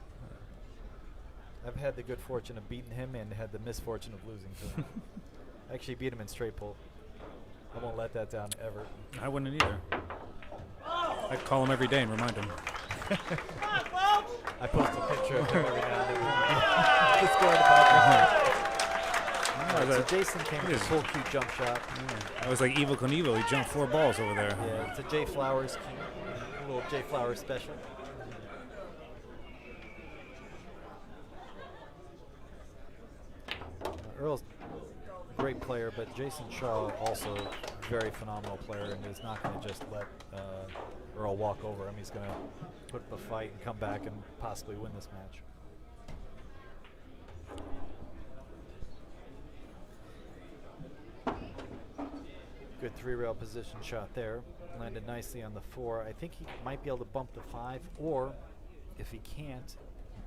I've had the good fortune of beating him and had the misfortune of losing to him. I actually beat him in straight pull. I won't let that down ever. I wouldn't either. I'd call him every day and remind him. I post a picture of him every now and then. Just going about so Jason came with a full cute jump shot. I was like Evil Knievel. He jumped 4 balls over there. Yeah, it's a Jay Flowers cue. A little Jay Flowers special. Earl's a great player, but Jason Shaw also very phenomenal player and is not going to just let Earl walk over him. He's going to put up a fight and come back and possibly win this match. Good 3-rail position shot there. Landed nicely on the 4. I think he might be able to bump the 5, or if he can't,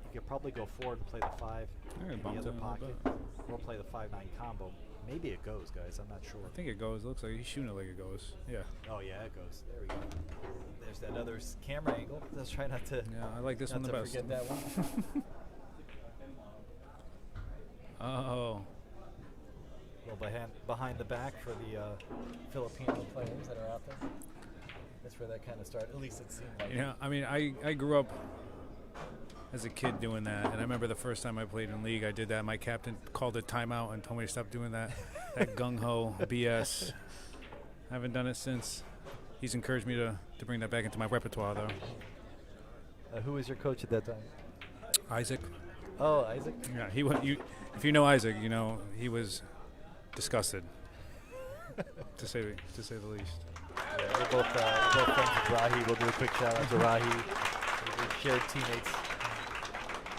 he could probably go forward and play the 5 in the other pocket, or play the 5-9 combo. Maybe it goes, guys. I'm not sure. I think it goes. Looks like he's shooting it like it goes. Yeah. Oh yeah, it goes. There we go. There's that other camera angle. Let's try not to. Yeah, I like this one the best. Forget that one. Oh. A little behind the back for the Filipino players that are out there. That's where that kind of started. At least it seemed like. Yeah, I mean, I grew up as a kid doing that, and I remember the first time I played in league, I did that. My captain called it timeout and told me to stop doing that. That gung-ho BS. I haven't done it since. He's encouraged me to bring that back into my repertoire, though. Who was your coach at that time? Isaac. Oh, Isaac. Yeah, he was. If you know Isaac, you know he was disgusted, to say the least. Yeah, we're both friends with Rahi. We'll do a quick shout out to Rahi. We shared teammates.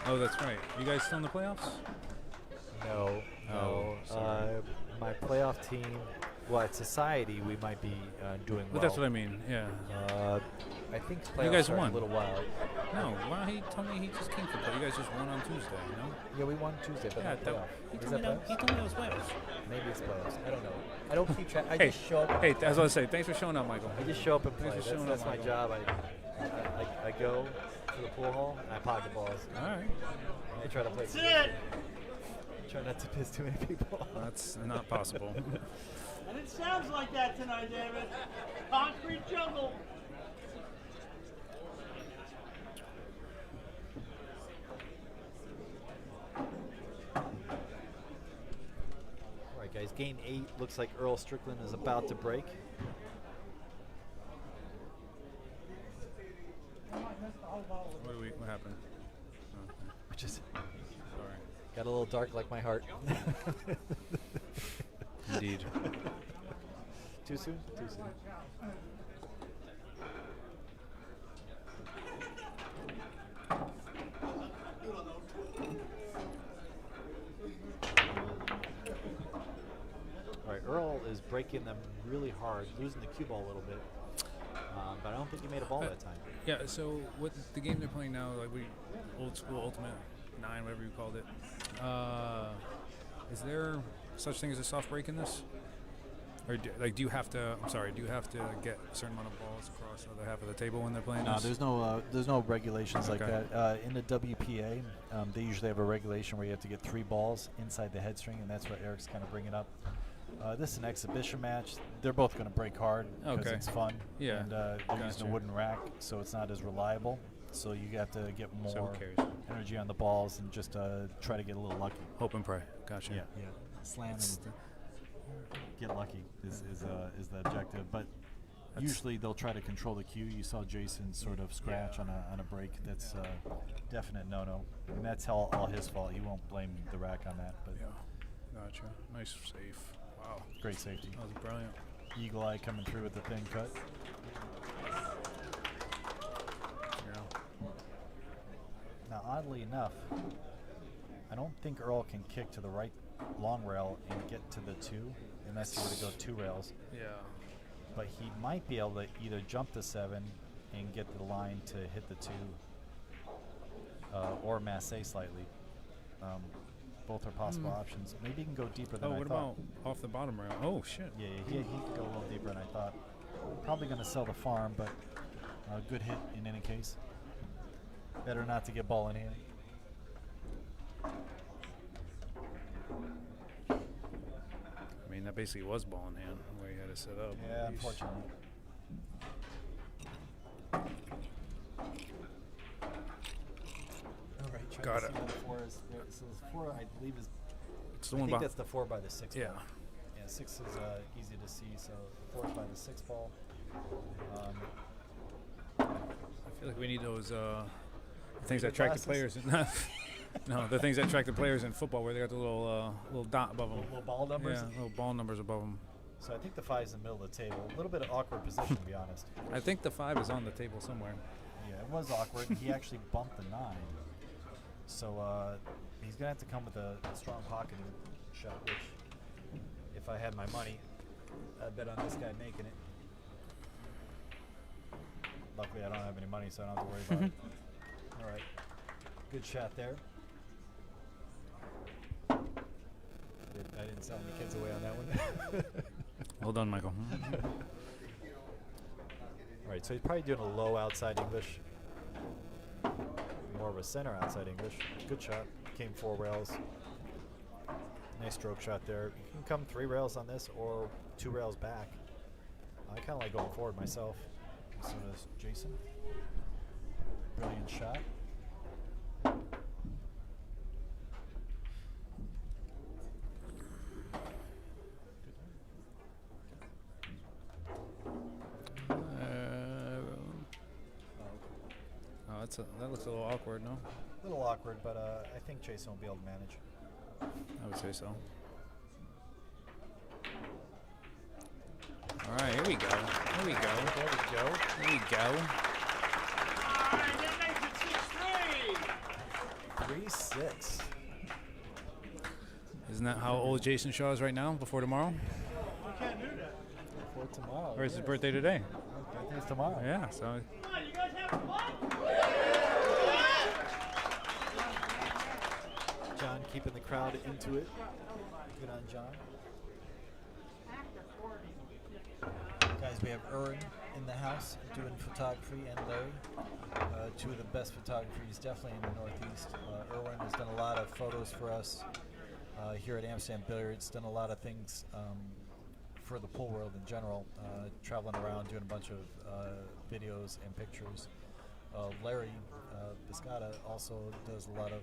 Oh, that's right. You guys still in the playoffs? No. Oh, sorry. My playoff team. Well, at Society, we might be doing well. But that's what I mean. Yeah. I think playoffs you guys are won a little while. No, well, he told me he just came for play. You guys just won on Tuesday, you know? Yeah, we won Tuesday, but not playoff. He Is told that me playoffs? he told me it was playoffs. Maybe it's playoffs. I don't know. I don't keep track. I Hey, just show up. hey, as I was saying, thanks for showing up, Michael. I just show up and play. Thanks for showing That's up, my Michael. job. I go to the pool hall and I pocket balls. All right. I try to play. That's it. Try not to piss too many people. That's not possible. And it sounds like that tonight, David. Concrete jungle. guys, game 8 looks like Earl Strickland is about to break. What happened? Which is Sorry. got a little dark like my heart. Indeed. Too soon? Too soon. All right, Earl is breaking them really hard, losing the cue ball a little bit. But I don't think he made a ball that time. Yeah, so what the game they're playing now, like old school Ultimate 9, whatever you called it, is there such thing as a soft break in this? Or do you have to, do you have to get a certain amount of balls across the other half of the table when they're playing No, this? there's no regulations like Okay. that. In the WPA, they usually have a regulation where you have to get 3 balls inside the head string, and that's what Eric's kind of bringing up. This is an exhibition match. They're both going to break hard because Okay. it's fun. Yeah, And they're using gotcha. a wooden rack, so it's not as reliable. So you have to get So more who cares? energy on the balls and just try to get a little lucky. Hope and pray. Gotcha. Yeah. Slam and get lucky is the objective. But usually they'll try to control the cue. You saw Jason sort of scratch on a break. That's definite no-no. And that's all his fault. He won't blame the rack on that. But Yeah. Gotcha. Nice save. Wow. great safety. That was brilliant. Eagle eye coming through with the thin cut. Yeah. Now, oddly enough, I don't think Earl can kick to the right long rail and get to the 2 unless he were to go 2 rails. Yeah. But he might be able to either jump the 7 and get the line to hit the 2 or masse slightly. Both are possible options. Maybe he can go deeper than I what thought. about off the bottom rail? Oh, shit. Yeah, he could go a little deeper than I thought. Probably going to sell the farm, but good hit in any case. Better not to get ball in hand. I mean, that basically was ball in hand where he had to set up. Yeah, Yeesh. unfortunately. All right, Got it. The 4 is, so the 4, I believe, is. It's the I one think behind. that's the 4 by the 6 Yeah. ball. Yeah, 6 is easy to see, so the 4 is by the 6 ball. I feel like we need those things that attract the Glasses? players. No, the things that attract the players in football where they got the little dot above them. Little ball numbers? Yeah, little ball numbers above them. So I think the 5 is in the middle of the table. A little bit of awkward position, to be honest. I think the 5 is on the table somewhere. Yeah, it was awkward. He actually bumped the 9. So he's going to have to come with a strong pocketing shot, which, if I had my money, I'd bet on this guy making it. Luckily, I don't have any money, so I don't have to worry about it. All right. Good shot there. I didn't sell any kids away on that one. Well done, Michael. All right, so he's probably doing a low outside English. More of a center outside English. Good shot. Came 4 rails. Nice stroke shot there. You can come 3 rails on this or 2 rails back. I kind of like going forward myself. So does Jason. Brilliant shot. That looks a little awkward, no? A little awkward, but I think Jason will be able to manage. I would say so. All right, here we go. Here we go. There we go. Here we go. All right, that makes it 6-3. 3-6. Isn't that how old Jason Shaw is right now, before tomorrow? We can't do that. For tomorrow. Or is his yes. birthday today? Birthday's tomorrow. Yeah, so Come on, you guys having fun? John keeping the crowd into it. Good on John. Guys, we have Erwin in the house doing photography, and Larry, 2 of the best photographers definitely in the Northeast. Erwin has done a lot of photos for us here at Amsterdam Billiards, done a lot of things for the pool world in general, traveling around doing a bunch of videos and pictures. Larry Biscotta also does a lot of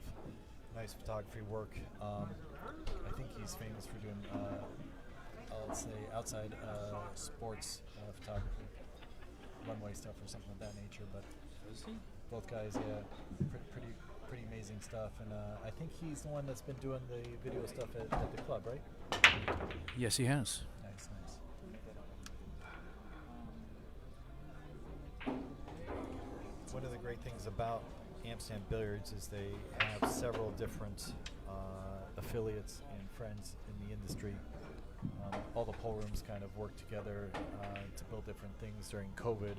nice photography work. I think he's famous for doing outside sports photography, runway stuff or something of that nature. But both guys, yeah, pretty amazing stuff. And I think he's the one that's been doing the video stuff at the club, right? Yes, he has. Nice. One of the great things about Amsterdam Billiards is they have several different affiliates and friends in the industry. All the pool rooms kind of work together to build different things during COVID.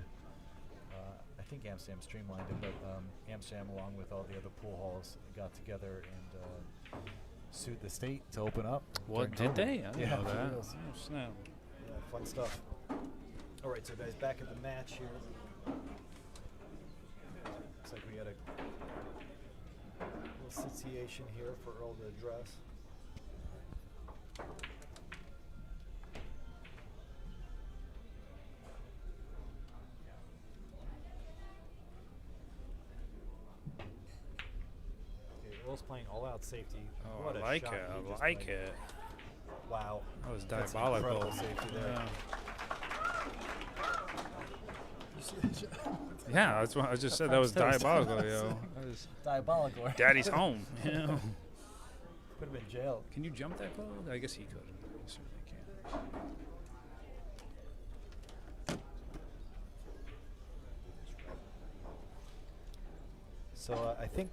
I think Amsterdam streamlined it, but Amsterdam, along with all the other pool halls, got together and sued the state to open up. What during did COVID. they? I didn't know for that. reals. Oh, snap. Yeah, fun stuff. All right, so guys, back at the match here. Looks like we had a little situation here for Earl to address. Okay, Earl's playing all-out safety. Oh, What I a like shot it. he I just like played. it. Wow. That was That's diabolical. incredible safety there. Yeah, that's what I just said. That was French toast. diabolical, yo. That was Diabolical. Daddy's home. You know? Could have been jailed. Can you jump that close? I guess he could. He certainly can. So I think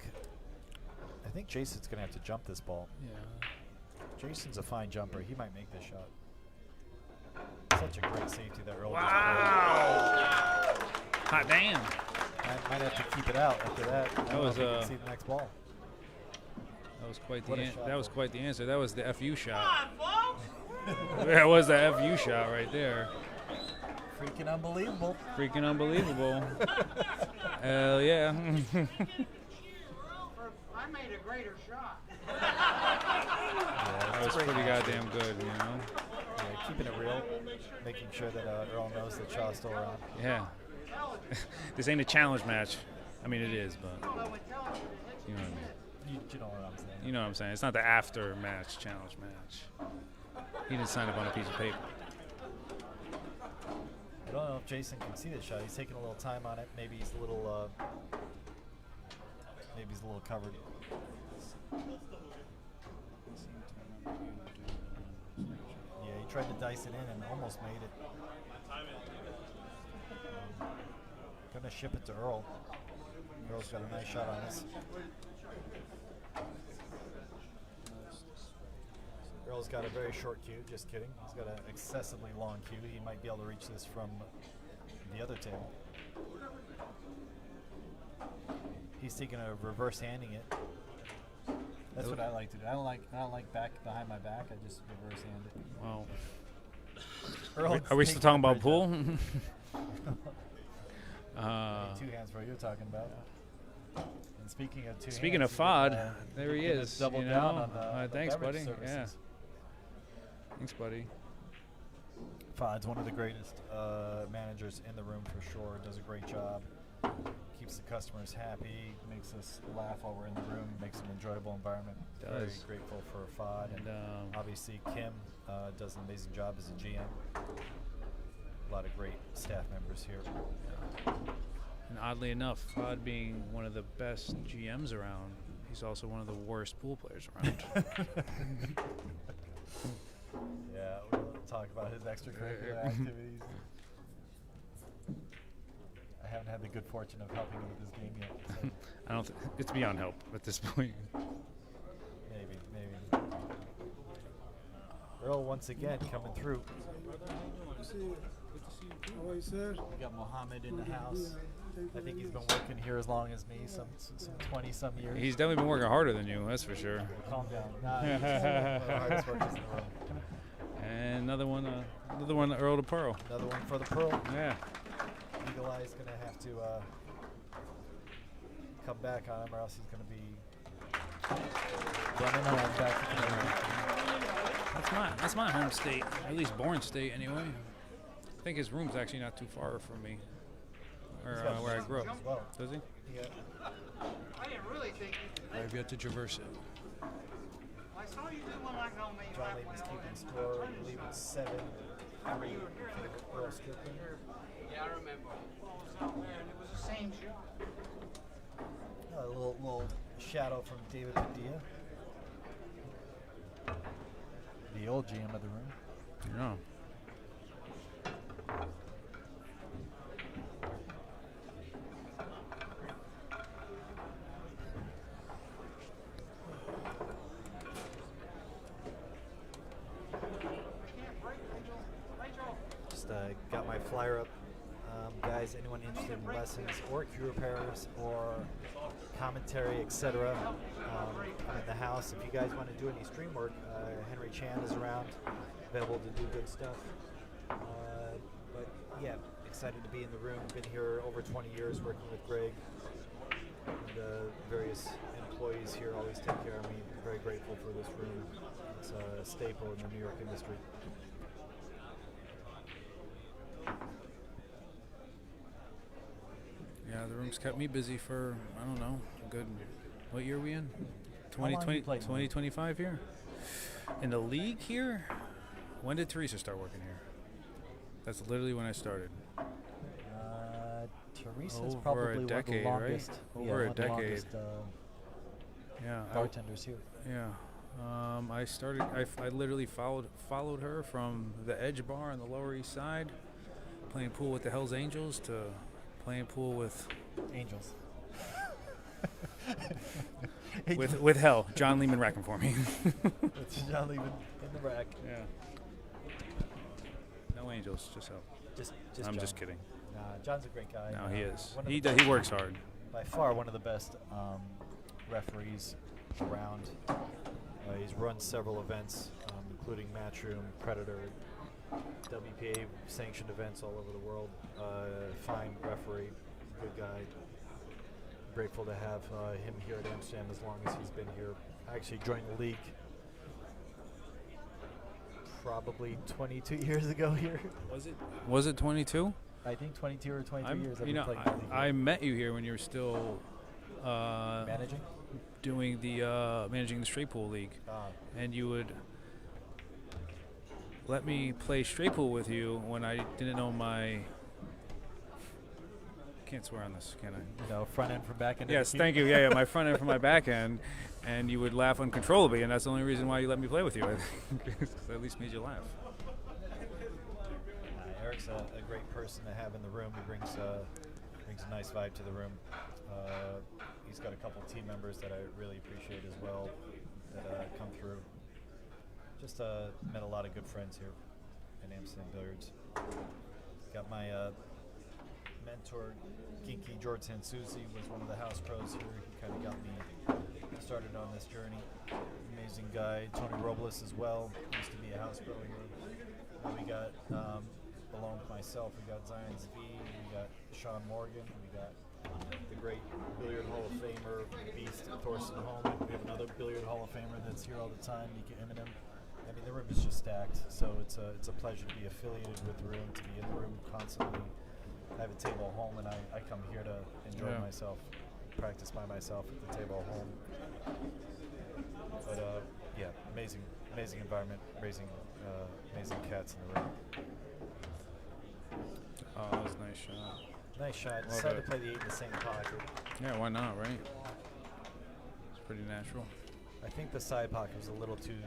Jason's gonna have to jump this ball. Yeah. Jason's a fine jumper. He might make this shot. Such a great safety that Earl Wow! Hot damn. might have to keep it out after that. I don't know was, if we can see the next ball. That was quite What the a shot, that was though. quite the answer. That was the FU shot. Come on, folks! That was the FU shot right there. Freaking unbelievable. Freaking unbelievable. Hell yeah. I made a greater shot. That was pretty goddamn good, you know? Yeah, keeping it real, making sure that Earl knows that Shaw's still around. Yeah. This ain't a challenge match. I mean, it is, but you know what I mean. You know what I'm saying. You know what I'm saying. It's not the after match challenge match. He didn't sign up on a piece of paper. I don't know if Jason can see this shot. He's taking a little time on it. Maybe he's a little covered. Yeah, he tried to dice it in and almost made it. Gonna ship it to Earl. Earl's got a nice shot on this. Earl's got a very short cue, just kidding. He's got an excessively long cue. He might be able to reach this from the other table. He's taking a reverse handing it. That's what I like to do. I don't like back behind my back. I just reverse hand it. Well, Earl, are we still talking about pool? Two hands for what you're talking about. And speaking of Speaking hands, of FOD, you there he can is. double you down know? on the Thanks, beverage buddy. services. Yeah. Thanks, buddy. FOD's one of the greatest managers in the room for sure. Does a great job. Keeps the customers happy. Makes us laugh while we're in the room. Makes an enjoyable environment. Very Does. grateful for FOD. And obviously Kim does an amazing job as a GM. A lot of great staff members here. And oddly enough, FOD being one of the best GMs around, he's also one of the worst pool players around. Yeah, we'll talk about his extracurricular activities. I haven't had the good fortune of helping him with this game yet. So I don't. It's beyond help at this point. maybe. Earl once again coming through. How are you, sir? We got Mohammed in the house. I think he's been working here as long as me, some 20-some years. He's definitely been working harder than you, that's for sure. Calm down. Nah, he's one of the hardest workers in the world. And another one, Earl to Pearl. Another one for the Pearl. Yeah. Eagle Eye's gonna have to come back on him, or else he's gonna be running home back to Canada. That's my home state, at least born state anyway. I think his room's actually not too far from me, or where I grew up. As well. Does he? Yeah. I didn't really think you could. I've yet to traverse it. I saw you do one like on me. John Layton's keeping score. I believe it's 7-5 remember you were here in the corner. Yeah, I remember. Ball was out there, and it was the same shot. A little shadow from David Padilla, the old GM of the room. Yeah. Just got my flyer up. Guys, anyone interested in lessons or cue repairs or commentary, etc. I'm in the house. If you guys want to do any stream work, Henry Chan is around, available to do good stuff. But yeah, excited to be in the room. Been here over 20 years working with Greg and various employees here always take care of me. Very grateful for this room. It's a staple in the New York industry. Yeah, the room's kept me busy for, I don't know, a good, what year are we in? How long have you played in the league? 2025 here? In the league here? When did Teresa start working here? That's literally when I started. Teresa's Over probably a decade, one of the longest, right? Over a one of the decade. longest, Yeah. bartenders here. Yeah. I started, I literally followed her from the Edge Bar on the Lower East Side, playing pool with the Hells Angels, to playing pool with Angels. with Hell. John Lehman racking for me. It's John Lehman in the rack. Yeah. No Angels, just Hell. Just I'm John. just kidding. Nah, John's a great guy. No, he is. One of He the he best- works hard. By far one of the best referees around. He's run several events, including Matchroom, Predator, WPA sanctioned events all over the world. Fine referee, good guy. Grateful to have him here at Amsterdam as long as he's been here. I actually joined the league probably 22 years ago here. Was it 22? I think 22 or 23 years I've You been know, playing the league. I met you here when you were still Managing? doing the managing the straight pool league, and you would let me play straight pool with you when I didn't know my. Can't swear on this, can I? No, front end from back end. Yes, thank you. Yeah, my front end from my back end, and you would laugh uncontrollably, and that's the only reason why you let me play with you. I think, 'cause I at least made you laugh. Eric's a great person to have in the room. He brings a nice vibe to the room. He's got a couple team members that I really appreciate as well that come through. Just met a lot of good friends here in Amsterdam Billiards. Got my mentor, Kinky George Sansouzi, was one of the house pros here. He kind of got me started on this journey. Amazing guy. Tony Robles as well. Used to be a house pro here. And we got, along with myself, we got Zion Zvi, we got Sean Morgan, we got the great Billiard Hall of Famer, Beast Thorsten Holman. We have another Billiard Hall of Famer that's here all the time, Mika Eminem. I mean, the room is just stacked, so it's a pleasure to be affiliated with the room, to be in the room constantly. I have a table at home, and I come here to enjoy myself, practice by myself at the table at home. But yeah, amazing environment, amazing cats in the room. Oh, that was a nice shot. Nice shot. Love Decided it. to play the 8 in the same pocket. Yeah, why not, right? It's pretty natural. I think the side pocket was a little too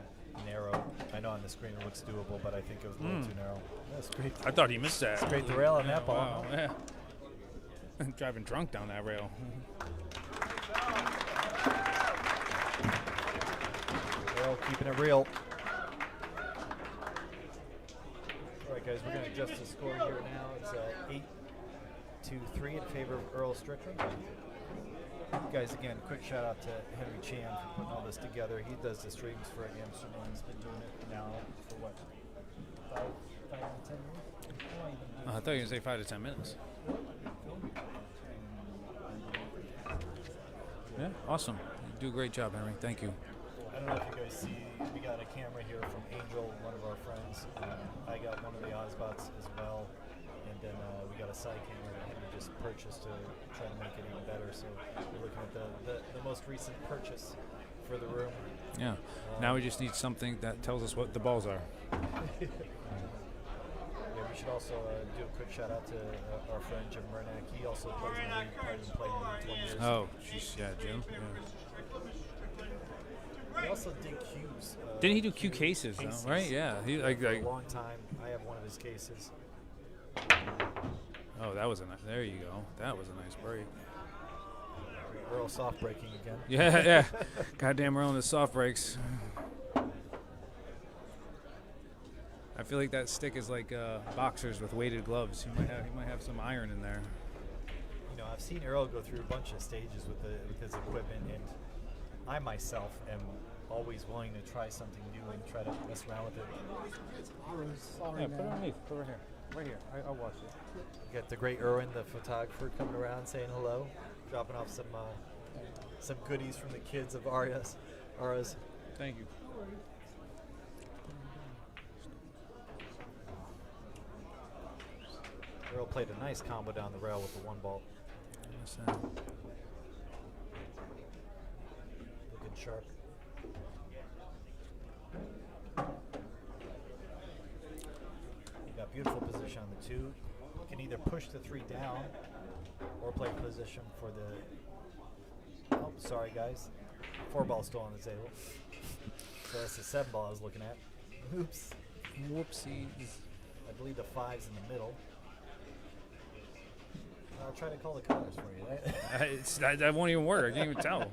narrow. I know on the screen it looks doable, but I think it was a little too narrow. That's great. I thought he missed that. It's great to rail on that ball. Wow, yeah. Driving drunk down that rail. Rail keeping it real. All right, guys, we're going to adjust the score here now. It's 8-3 in favor of Earl Strickland. Guys, again, quick shout out to Henry Chan for putting all this together. He does the streams for Amsterdam. He's been doing it now for what, 5 to 10 years? I thought you were going to say 5 to 10 minutes. Yeah, awesome. You do a great job, Henry. Thank you. I don't know if you guys see, we got a camera here from Angel, one of our friends. I got one of the Ozbots as well. And then we got a side camera that Henry just purchased to try to make it even better. So we're looking at the most recent purchase for the room. Yeah. Now we just need something that tells us what the balls are. should also do a quick shout out to our friend Jim Murnack. He also plays in the league, probably been playing in the 20 years. Oh, sheesh, yeah, Jim. Yeah. He also did Q's. Didn't he do Q cases, though, right? Yeah. He for a long time. I have one of his cases. Oh, that was a nice. There you go. That was a nice break. Earl soft breaking again. Yeah, yeah. Goddamn Earl and his soft breaks. I feel like that stick is like boxers with weighted gloves. He might have some iron in there. You know, I've seen Earl go through a bunch of stages with his equipment, and I myself am always willing to try something new and try to mess around with it. Yeah, put it underneath. Put it right here. Right here. I'll watch it. You got the great Erwin, the photographer, coming around saying hello, dropping off some goodies from the kids of Ara's. Thank you. Earl played a nice combo down the rail with the one ball. Looking sharp. You got beautiful position on the 2. You can either push the 3 down or play position for the... Oh, sorry guys. 4 ball still on the table. So that's the 7 ball I was looking at. Oops. Whoopsies. I believe the 5's in the middle. I'll try to call the colors for you, right? That won't even work. I can't even tell.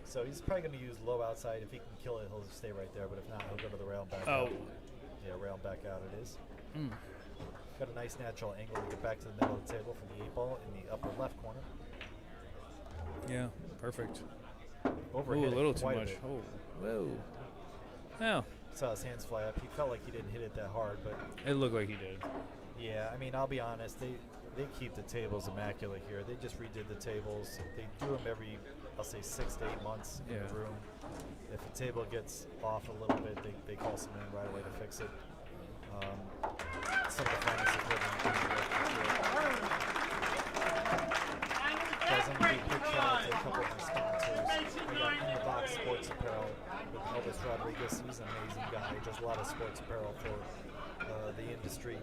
So he's probably going to use low outside. If he can kill it, he'll just stay right there. But if not, he'll go to the rail and back out. Yeah, rail and back out it is. Got a nice natural angle to get back to the middle of the table from the 8 ball in the upper left corner. Yeah, perfect. Overhit Ooh, a little too quite much. bit. Oh, whoa. Oh, Saw his hands fly up. He felt like he didn't hit it that hard, but it looked like he did. yeah, I mean, I'll be honest. They keep the tables immaculate here. They just redid the tables. They do them every, I'll say, 6 to 8 months in the room. If a table gets off a little bit, they call someone in right away to fix it. Some of the finest equipment. Guys, I'm going to be a quick shout out to a couple of my sponsors. We got In the Box Sports Apparel with Elvis Rodriguez. He's an amazing guy. He does a lot of sports apparel for the industry.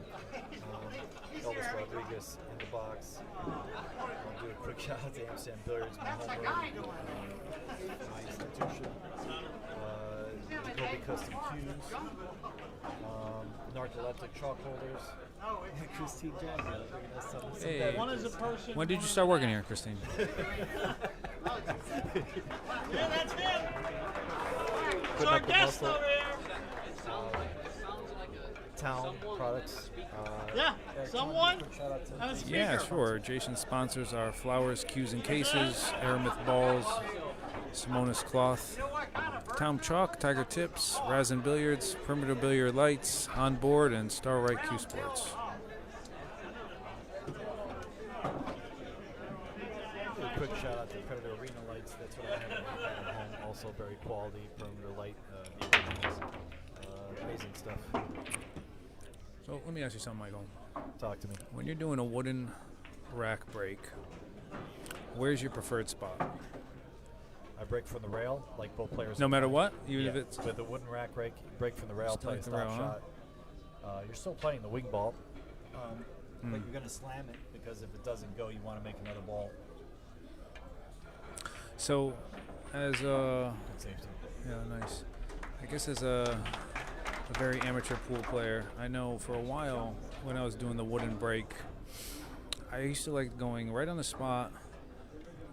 Elvis Rodriguez, In the Box. I'll do a quick shout out to Amsterdam Billiards, my home room, my institution. Kobe Custom Cues. Narcoleptic chalk holders. Christine Jackson. Hey. One is a person. When did you start working here, Christine? Yeah, that's him. It's our guest over here. Town products. Yeah, someone? Shout out to And a speaker. Yeah, sure. Jason sponsors our flowers, cues, and cases, Aramith balls, Simonis cloth, Tom chalk, Tiger tips, Razin billiards, perimeter billiard lights, on board, and Starlight Q Sports. A quick shout out to Predator Arena lights. That's what I have at home. Also very quality perimeter light. The originals. Amazing stuff. So let me ask you something, Michael. Talk to me. When you're doing a wooden rack break, where's your preferred spot? I break from the rail, like both players. No matter what, even if Yeah, it's with a wooden rack break from the rail, Still play a like the stop rail, huh? shot. You're still playing the wing ball, but you're going to slam it because if it doesn't go, you want to make another ball. so as a Good safety. yeah, nice. I guess as a very amateur pool player, I know for a while when I was doing the wooden break, I used to like going right on the spot,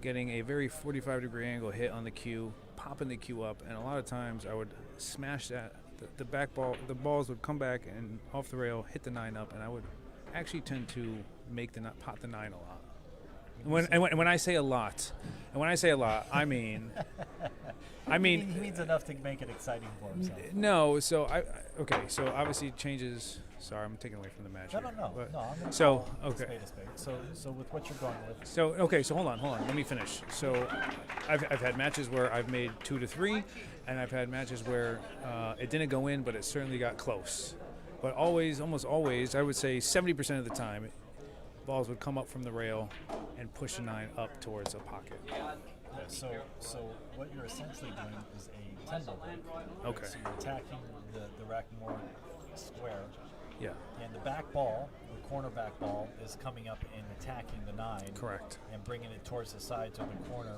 getting a very 45-degree angle hit on the cue, popping the cue up, and a lot of times I would smash that. The back ball, the balls would come back and off the rail, hit the 9 up, and I would actually tend to make pot the 9 a lot. When I say a lot, I mean, He means enough to make it exciting for himself. no. So so obviously it changes. Sorry, I'm taking away from the match. No, here, no. but- I'm gonna So call a okay. spade a spade. So with what you're going with, So so hold on. Let me finish. So I've had matches where I've made 2 to 3, and I've had matches where it didn't go in, but it certainly got close. But almost always, I would say 70% of the time, balls would come up from the rail and push the 9 up towards a pocket. yeah, so what you're essentially doing is a 10 ball break. Okay. So you're attacking the rack more square. Yeah. And the back ball, the corner back ball, is coming up and attacking the 9. Correct. And bringing it towards the sides of the corner.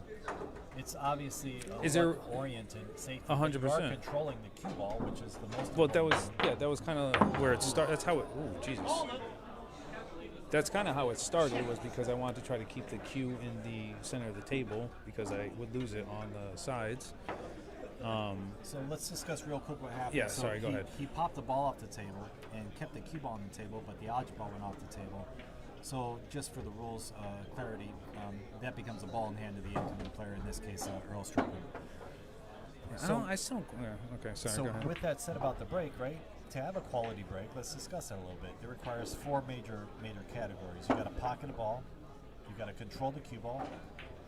It's obviously Is there oriented safety. 100%? You are controlling the cue ball, which is the most. Well, that was important. that was kind of where it started. That's how it. Oh, Jesus. That's kind of how it started, was because I wanted to try to keep the cue in the center of the table because I would lose it on the sides. So let's discuss real quick what happened. Yeah, so sorry, go ahead. He popped the ball off the table and kept the cue ball on the table, but the odds ball went off the table. So just for the rules clarity, that becomes a ball in hand of the incoming player, in this case, Earl Strickland. I still don't. Yeah, okay, sorry. So go ahead. with that said about the break, right? To have a quality break, let's discuss that a little bit. It requires 4 major categories. You got to pocket a ball, you got to control the cue ball,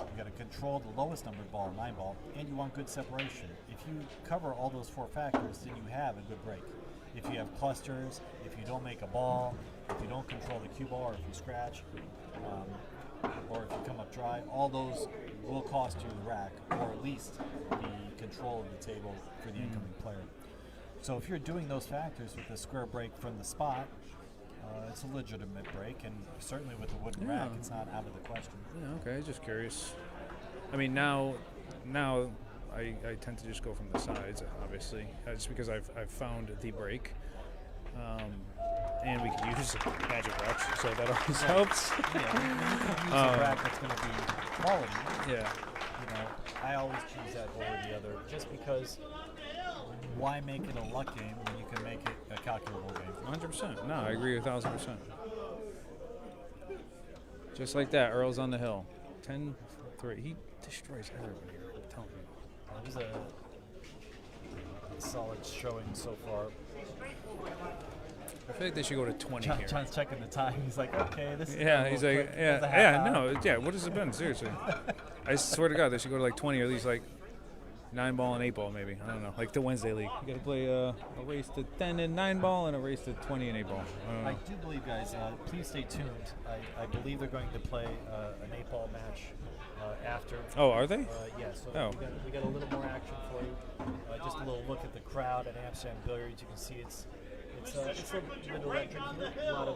you got to control the lowest numbered ball, 9 ball, and you want good separation. If you cover all those 4 factors, then you have a good break. If you have clusters, if you don't make a ball, if you don't control the cue ball, or if you scratch, or if you come up dry, all those will cost you the rack, or at least the control of the table for the incoming player. So if you're doing those factors with a square break from the spot, it's a legitimate break, and certainly with a wooden rack, it's not out of the question. Yeah, okay, just curious. I mean, now I tend to just go from the sides, obviously, just because I've found the break. And we can use magic racks, so that always helps. Yeah, you can use a rack that's going to be quality. Yeah. You know, I always choose that over the other, just because why make it a luck game when you can make it a calculable game? 100%. No, I agree 1,000%. Just like that, Earl's on the hill. 10-3. He destroys everybody here, I'm telling you. It was a solid showing so far. I feel like they should go to 20 here. John's checking the time. He's like, okay, this is Yeah, he's like, what has it been? Seriously. I swear to God, they should go to like 20, or at least like 9 ball and 8 ball, maybe. I don't know. Like the Wednesday league. You got to play a race to 10 and 9 ball and a race to 20 and 8 ball. I do believe, guys, please stay tuned. I believe they're going to play an 8 ball match after. Oh, are they? Yeah, so we got a little more action for you. Just a little look at the crowd at Amsterdam Billiards. You can see it's a bit electric here. A lot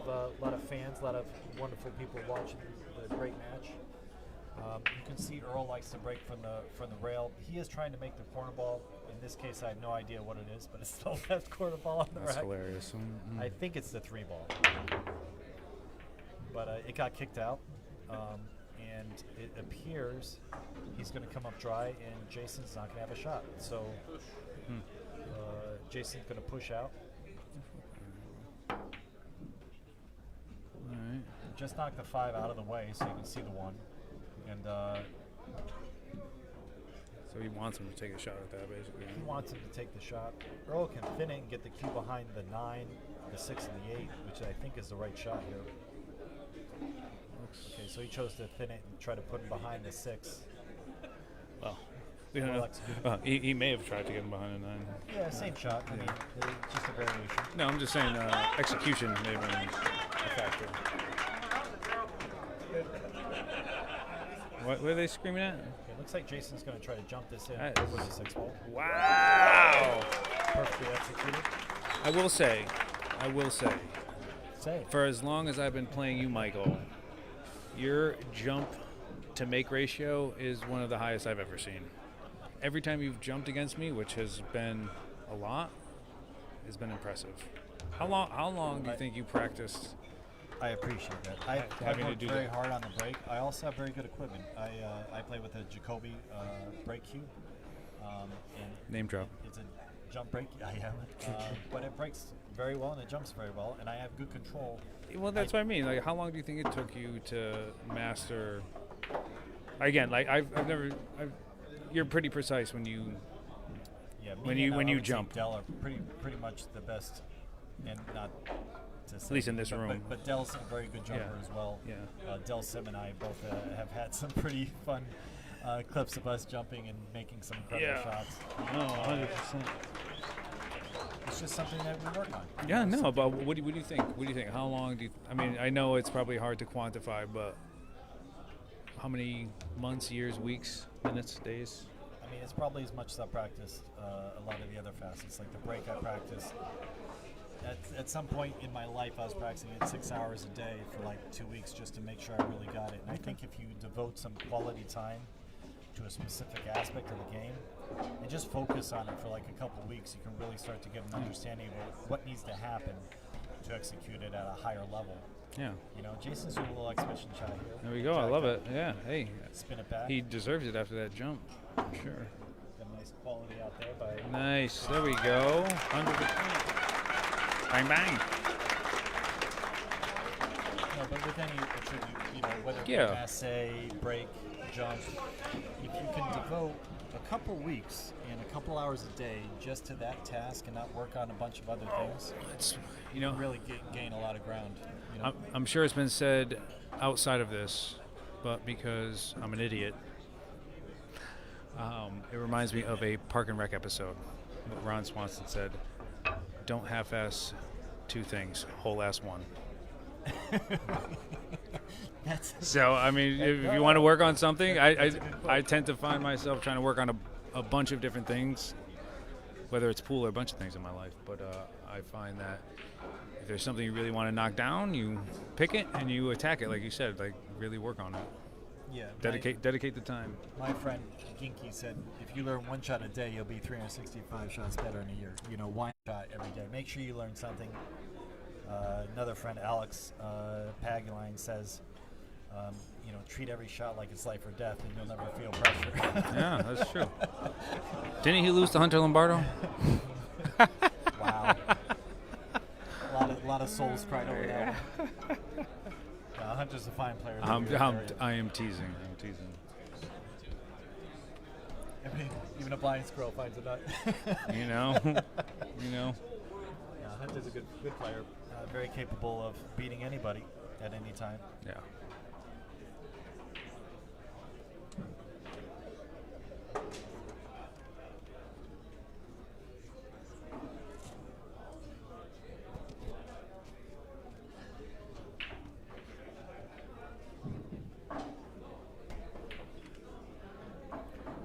of fans, a lot of wonderful people watching the great match. You can see Earl likes to break from the rail. He is trying to make the corner ball. In this case, I have no idea what it is, but it's the left corner ball on the rack. That's hilarious. I think it's the 3 ball, but it got kicked out, and it appears he's going to come up dry, and Jason's not going to have a shot. So Jason's going to push out. All right. Just knock the 5 out of the way so you can see the 1. And So he wants him to take a shot at that, basically. he wants him to take the shot. Earl can thin it and get the cue behind the 9, the 6, and the 8, which I think is the right shot here. Okay, so he chose to thin it and try to put him behind the 6. Well, we don't know. He may have tried to get him behind the 9. Yeah, same shot. I mean, just a variation. No, I'm just saying execution may have been a factor. What are they screaming at? Okay, looks like Jason's going to try to jump this in That over is- the 6 ball. Wow! Perfectly executed. I will say, Say. for as long as I've been playing you, Michael, your jump to make ratio is one of the highest I've ever seen. Every time you've jumped against me, which has been a lot, has been impressive. How long do you think you practiced? I appreciate that. I Having to worked do very that. hard on the break. I also have very good equipment. I play with a Jacoby brake cue. And Name drop. it's a jump brake. I am. But it breaks very well and it jumps very well, and I have good control. Well, that's what I mean. Like, how long do you think it took you to master? Again, like I've never. You're pretty precise when you. Yeah, When me you- and when I you would say jump. Dell are pretty much the best, and not to say, At least in this room. But Dell's a very good jumper Yeah. as well. Yeah. Dell Sim and I both have had some pretty fun clips of us jumping and making some incredible shots. No, 100%. It's just something that we work on. Yeah, no, but what do you think? What do you think? How long do you? I mean, I know it's probably hard to quantify, but how many months, years, weeks, minutes, days? I mean, it's probably as much as I practiced a lot of the other facets. Like the break I practiced at some point in my life, I was practicing it 6 hours a day for like 2 weeks just to make sure I really got it. And I think if you devote some quality time to a specific aspect of the game and just focus on it for like a couple weeks, you can really start to get an understanding of what needs to happen to execute it at a higher level. Yeah. You know, Jason's doing a little exhibition shot here. There we go. I love it. Yeah. Hey. Spin it back. He deserves it after that jump. For sure. Got a nice quality out there by. Nice. There we go. 100%. Bang bang. No, but with any attribute, you know, whether it be Yeah. essay, break, jump, if you can devote a couple weeks and a couple hours a day just to that task and not work on a bunch of other things, It's, you know, really gain a lot of ground. You know? I'm sure it's been said outside of this, but because I'm an idiot, it reminds me of a Park and Rec episode. What Ron Swanson said, don't half-ass two things, whole-ass one. So, I mean, if you want to work on something, I tend to find myself trying to work on a bunch of different things, whether it's pool or a bunch of things in my life. But I find that if there's something you really want to knock down, you pick it and you attack it, like you said, like really work on it. Yeah. Dedicate the time. My friend Ginky said, if you learn one shot a day, you'll be 365 shots better in a year. You know, one shot every day. Make sure you learn something. Another friend, Alex Paguline, says, you know, treat every shot like it's life or death, and you'll never feel pressure. Yeah, that's true. Didn't he lose to Hunter Lombardo? Wow. A lot of souls cried over that one. Hunter's a fine player. I am teasing. I'm teasing. I mean, even a blind squirrel finds a nut. You know. Yeah, Hunter's a good player. Very capable of beating anybody at any time. Yeah.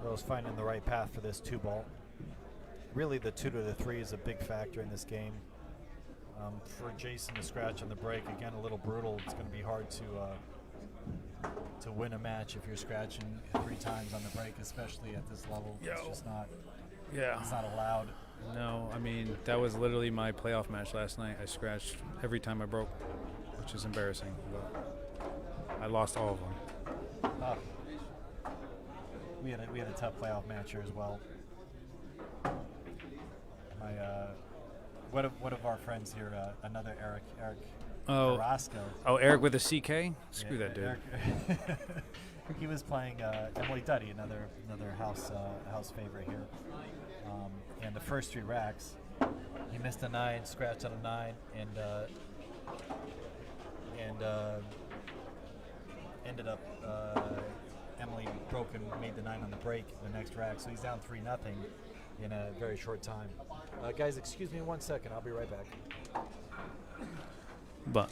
Rose finding the right path for this 2-ball. Really, the 2 to the 3 is a big factor in this game. For Jason to scratch on the break, again, a little brutal. It's going to be hard to win a match if you're scratching 3 times on the break, especially at this level. It's just not. Yeah. It's not allowed. No, I mean, that was literally my playoff match last night. I scratched every time I broke, which is embarrassing. But I lost all of them. We had a tough playoff match here as well. One of our friends here, another Eric Carrasco. Oh, Eric with a CK? Screw that dude. Eric, he was playing Emily Duddy, another house favorite here. And the first 3 racks, he missed a 9, scratched on a 9, and ended up Emily broke and made the 9 on the break the next rack, so he's down 3-0 in a very short time. Guys, excuse me 1 second. I'll be right back. But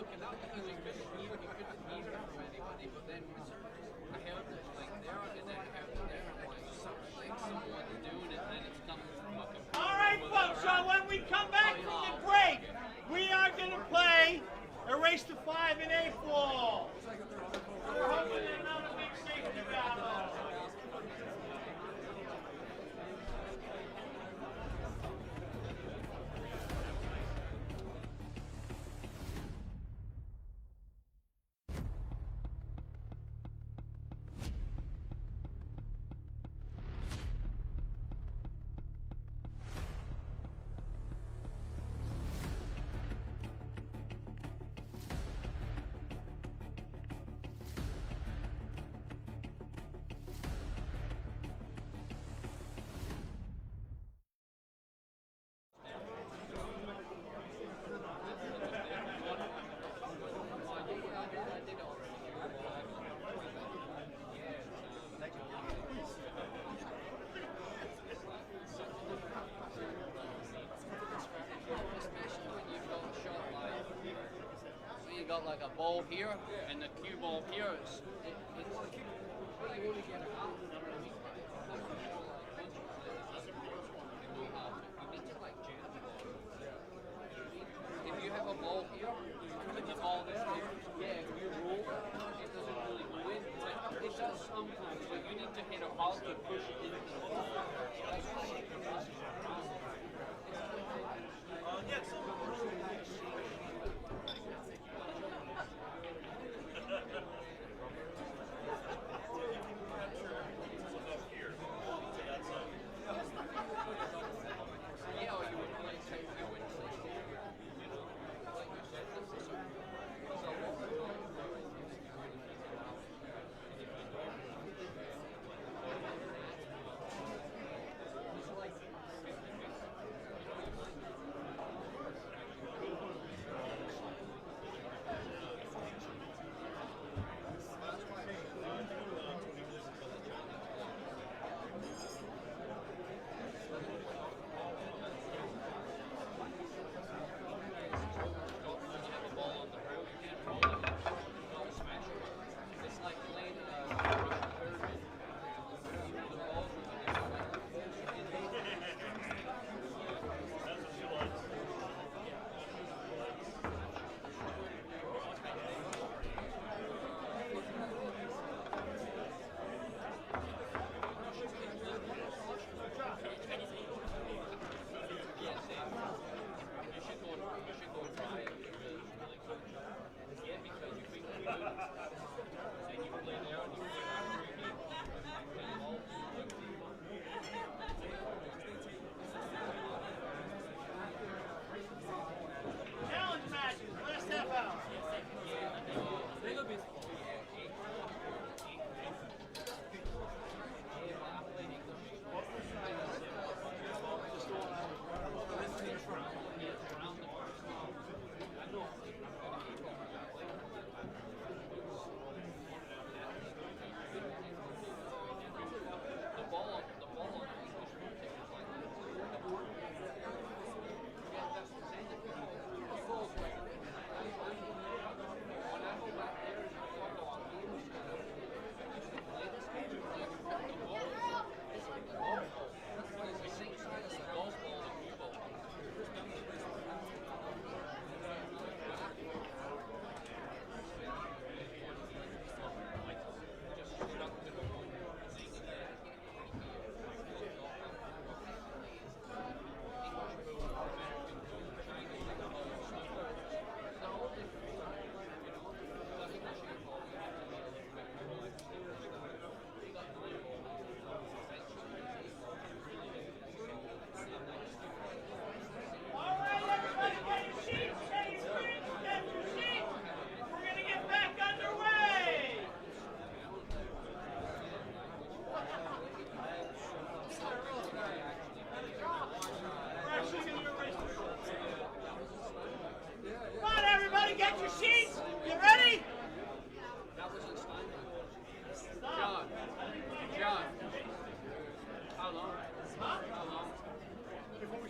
thinking that he couldn't hear from anybody, but then I heard it like there, and then I heard it there, and I'm like, someone's doing it, and then it's coming from a computer. All right, folks, so when we come back from the break, we are going to play Erase the 5 and 8 ball. We're hoping there's not a big safety battle. Got like a ball here and the cue ball here. It's you only get it out. You need to like jam the ball. If you have a ball here and the ball there, if you roll, it doesn't really go in. It does sometimes, but you need to hit a ball to push it into the ball. That's why it passes around.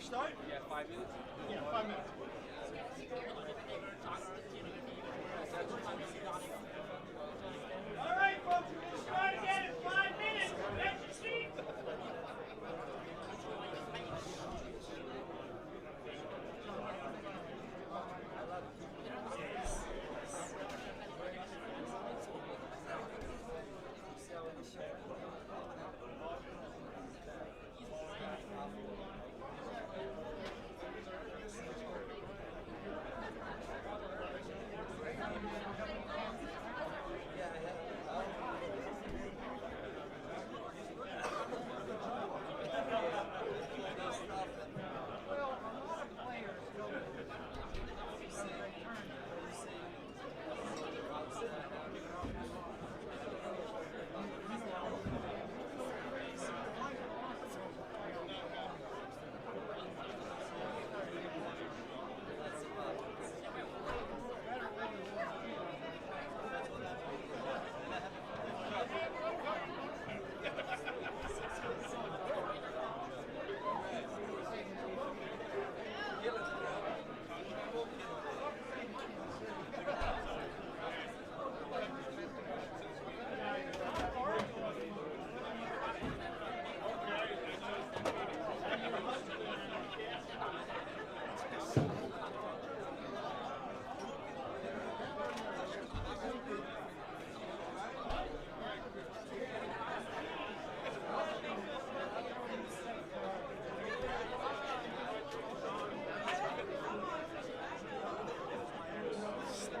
start? Yeah, 5 minutes. Yeah, 5 minutes. All right, folks, we're going to start again in 5 minutes. Get your seats. Well, a lot of players don't return.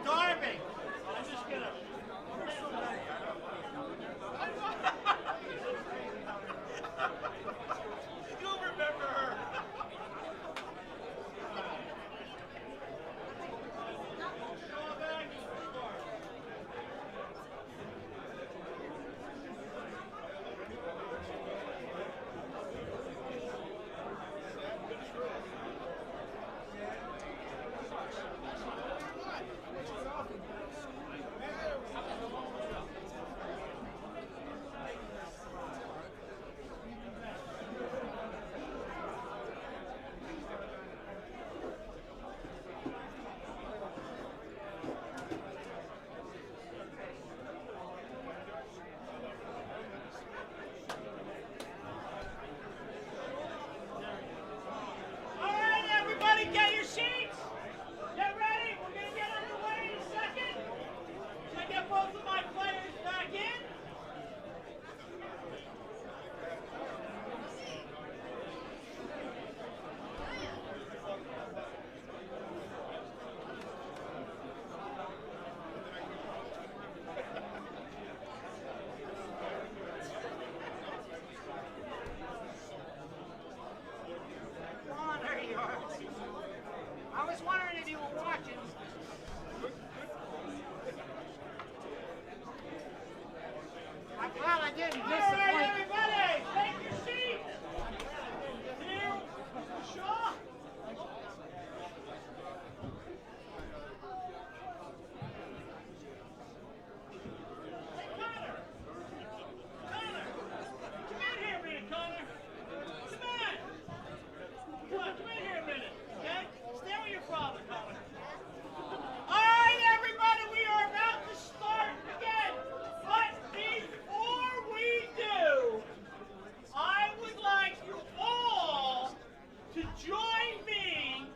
Starving. I'm just going to... You'll remember her. All right, everybody, get your seats. Get ready. We're going to get underway in a second. Should I get both of my players back in? Ron, there you are. I was wondering if you were watching. I'm glad I didn't All right, disappoint. everybody, take your seats. Here, Shaw. Hey, Connor. Connor. Come in here a minute, Connor. Come on. Come on, come in here a minute, okay? Stay with your father, Connor. All right, everybody, we are about to start again. But before we do, I would like you all to join me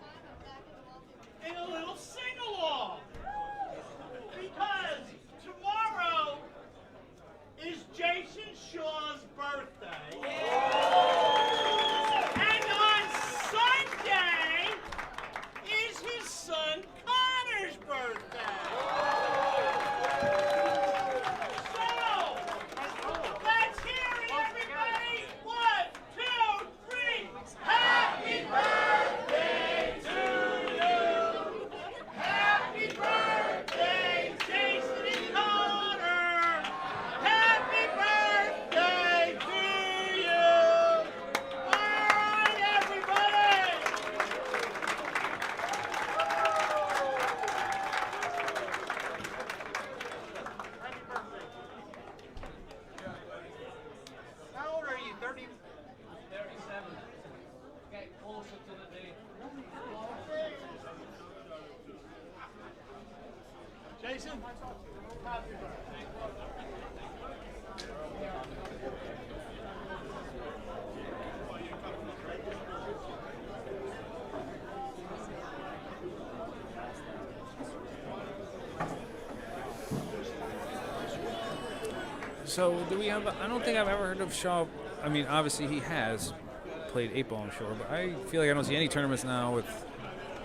in a little sing-along. Because tomorrow is Jason Shaw's birthday. And on Sunday is his son Connor's birthday. So, let's hear it, everybody. 1, 2, 3. Happy birthday to you. Happy birthday, Jason and Connor. Happy birthday to you. All right, everybody. Happy birthday. How old are you? 30? 37. Get closer to the day. Jason? Happy birthday. So, do we have? I don't think I've ever heard of Shaw. I mean, obviously he has played 8-ball, I'm sure, but I feel like I don't see any tournaments now with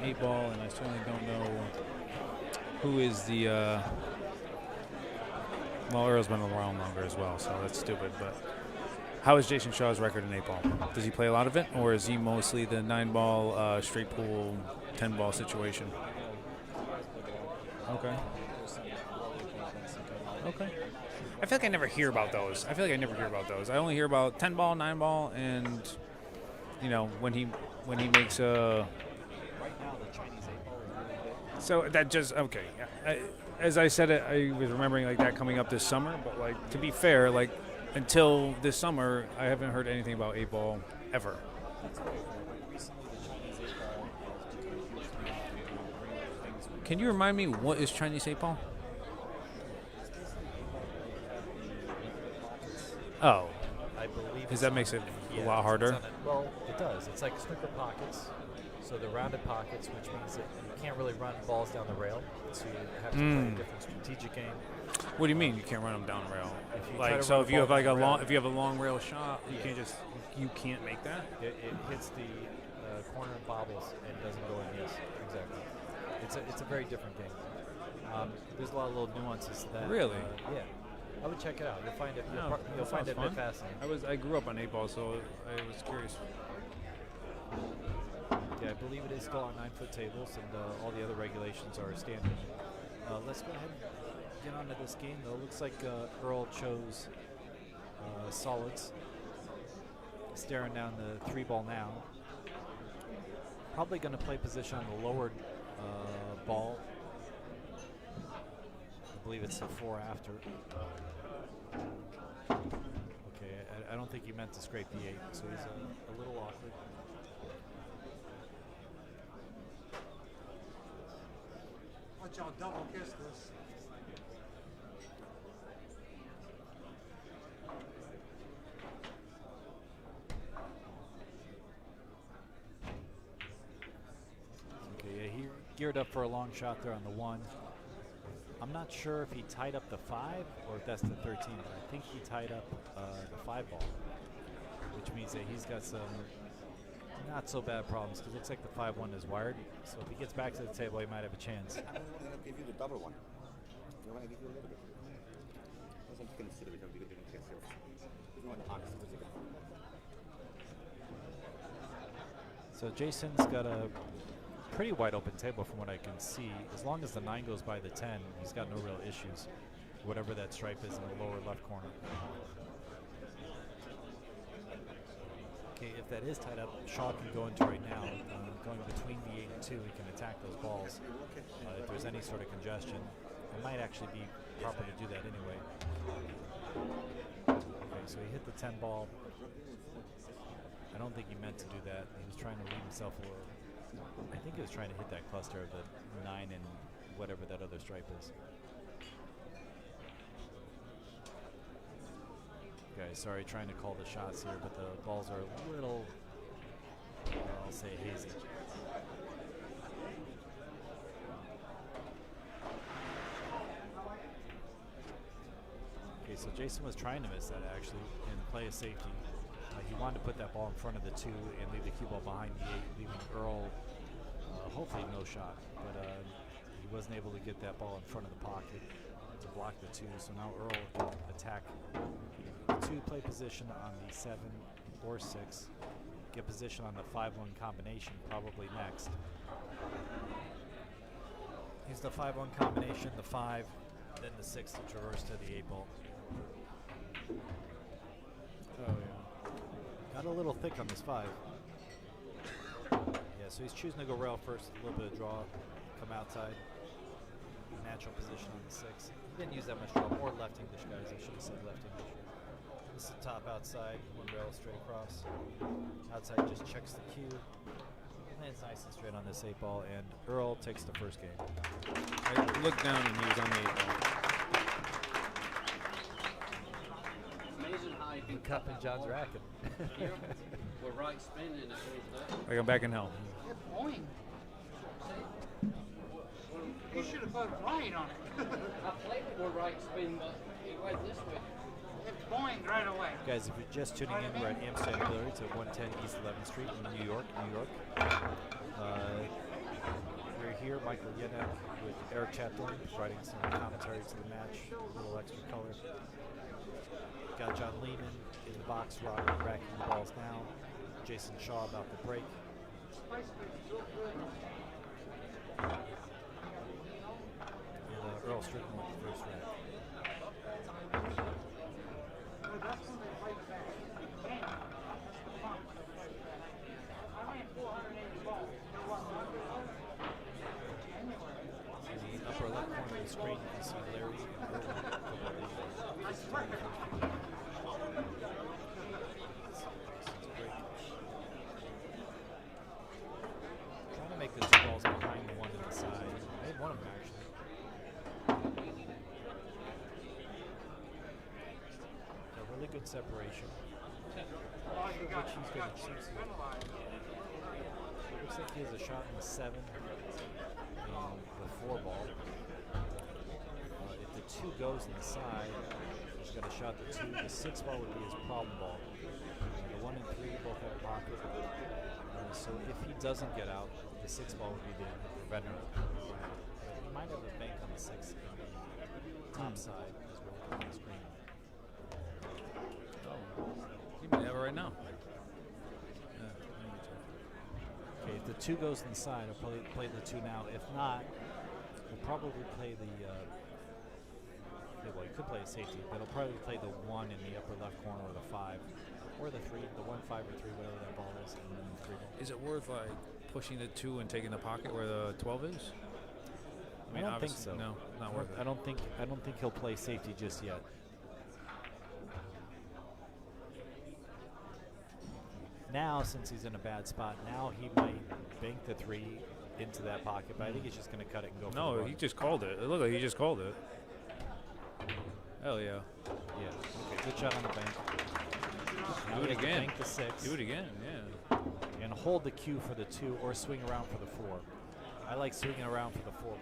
8-ball, and I certainly don't know who is the. Well, Earl's been around longer as well, so that's stupid. But how is Jason Shaw's record in 8-ball? Does he play a lot of it, or is he mostly the 9-ball, straight pool, 10-ball situation? Okay. Okay. I feel like I never hear about those. I only hear about 10-ball, 9-ball, and when he makes a. Right now, the Chinese 8-ball is really good. So that just okay. As I said it, I was remembering like that coming up this summer. But like to be fair, like until this summer, I haven't heard anything about 8-ball ever. Recently, the Chinese 8-ball has become a huge thing. Can you remind me what is Chinese 8-ball? Oh, I believe. because that makes it a lot harder. Well, it does. It's like snooker pockets. So they're rounded pockets, which means that you can't really run balls down the rail. So you have to play a different strategic game. What do you mean you can't run them down the rail? If you try Like to so, run if the you ball have like a down the long, rail- if you have a long rail shot, you can't make that. It hits the corner and bobbles and doesn't go in. Yes, exactly. It's a very different game. There's a lot of little nuances to that. Really? Yeah. I would check it out. You'll find it. No, You'll that find sounds it a bit fun. fascinating. I grew up on 8-ball, so I was curious. Yeah, I believe it is still on 9-foot tables, and all the other regulations are standard. Let's go ahead and get on to this game, though. Looks like Earl chose solids. Staring down the 3-ball now. Probably going to play position on the lowered ball. I believe it's a 4 after. Okay, I don't think he meant to scrape the 8, so he's a little awkward. Let y'all double kiss this. Okay, yeah, he geared up for a long shot there on the 1. I'm not sure if he tied up the 5 or if that's the 13, but I think he tied up the 5 ball, which means that he's got some not so bad problems because it looks like the 5-1 is wired. So if he gets back to the table, he might have a chance. I'm going to give you the double one. You want to give you a little bit. I was like, consider it. You didn't get yours. If you want the honest, you can. So Jason's got a pretty wide open table from what I can see. As long as the 9 goes by the 10, he's got no real issues. Whatever that stripe is in the lower left corner. Okay, if that is tied up, Shaw can go into right now. Going between the 8 and 2, he can attack those balls. If there's any sort of congestion, it might actually be proper to do that anyway. Okay, so he hit the 10 ball. I don't think he meant to do that. He was trying to leave himself a little. I think he was trying to hit that cluster of the 9 and whatever that other stripe is. Okay, sorry, trying to call the shots here, but the balls are a little, I'll say, hazy. Okay, so Jason was trying to miss that actually and play a safety. He wanted to put that ball in front of the 2 and leave the cue ball behind the 8, leaving Earl hopefully no shot. But he wasn't able to get that ball in front of the pocket to block the 2. So now Earl can attack the 2, play position on the 7 or 6, get position on the 5-1 combination probably next. Here's the 5-1 combination, the 5, then the 6 to traverse to the 8 ball. Oh yeah. Got a little thick on this 5. Yeah, so he's choosing to go rail first, a little bit of draw, come outside. Natural position on the 6. He didn't use that much draw, more left English guys, I should have said left English. This is top outside, 1 rail straight across. Outside just checks the cue. And is nice and straight on this 8-ball, and Earl takes the first game. I looked down and he was on the 8-ball. It's amazing how you can Cup in John's racket. here with right spin and it goes there. Like I'm back in hell. It's boing. You should have put right on it. I played it with right spin, but it went this way. It's boing right away. Guys, if you're just tuning in, we're at Amsterdam Billiards at 110 East 11th Street in New York. We're here, Michael Yenek with Eric Chaplin, writing some commentary to the match, a little extra color. Got John Lehman in the box, racking the balls now. Jason Shaw about to break. And Earl Strickland with the first rack. That's when they fight back. Damn. That's the fun. I ran 480 balls. You know what? January. In the upper left corner of the screen, you can see Larry and Earl. I swear. Trying to make the 2 balls behind the one to the side. I had one of them actually. A really good separation. Oh, you got Which he's going to choose. Looks like he has a shot in the 7 and the 4 ball. If the 2 goes in the side, he's got a shot the 2. The 6 ball would be his problem ball. The 1 and 3 both have a pocket. So if he doesn't get out, the 6 ball would be the preventer. He might have a bank on the 6 in the top side as we're looking on the screen. You may have it right now. Okay, if the 2 goes in the side, I'll probably play the 2 now. If not, we'll probably play the. Well, he could play a safety, but he'll probably play the 1 in the upper left corner or the 5. Or the 3, the 1, 5, or 3, whatever that ball is, and then the 3 ball. Is it worth like pushing the 2 and taking the pocket where the 12 is? I don't think so. No, not worth it. I don't think he'll play safety just yet. Now, since he's in a bad spot, now he might bank the 3 into that pocket, but I think he's just going to cut it and go for the No, run. he just called it. It looked like he just called it. Hell yeah. Yeah. Okay, good shot on the bank. Now Do he it has to again. bank the 6. Do it again, yeah. And hold the cue for the 2 or swing around for the 4. I like swinging around for the 4 ball.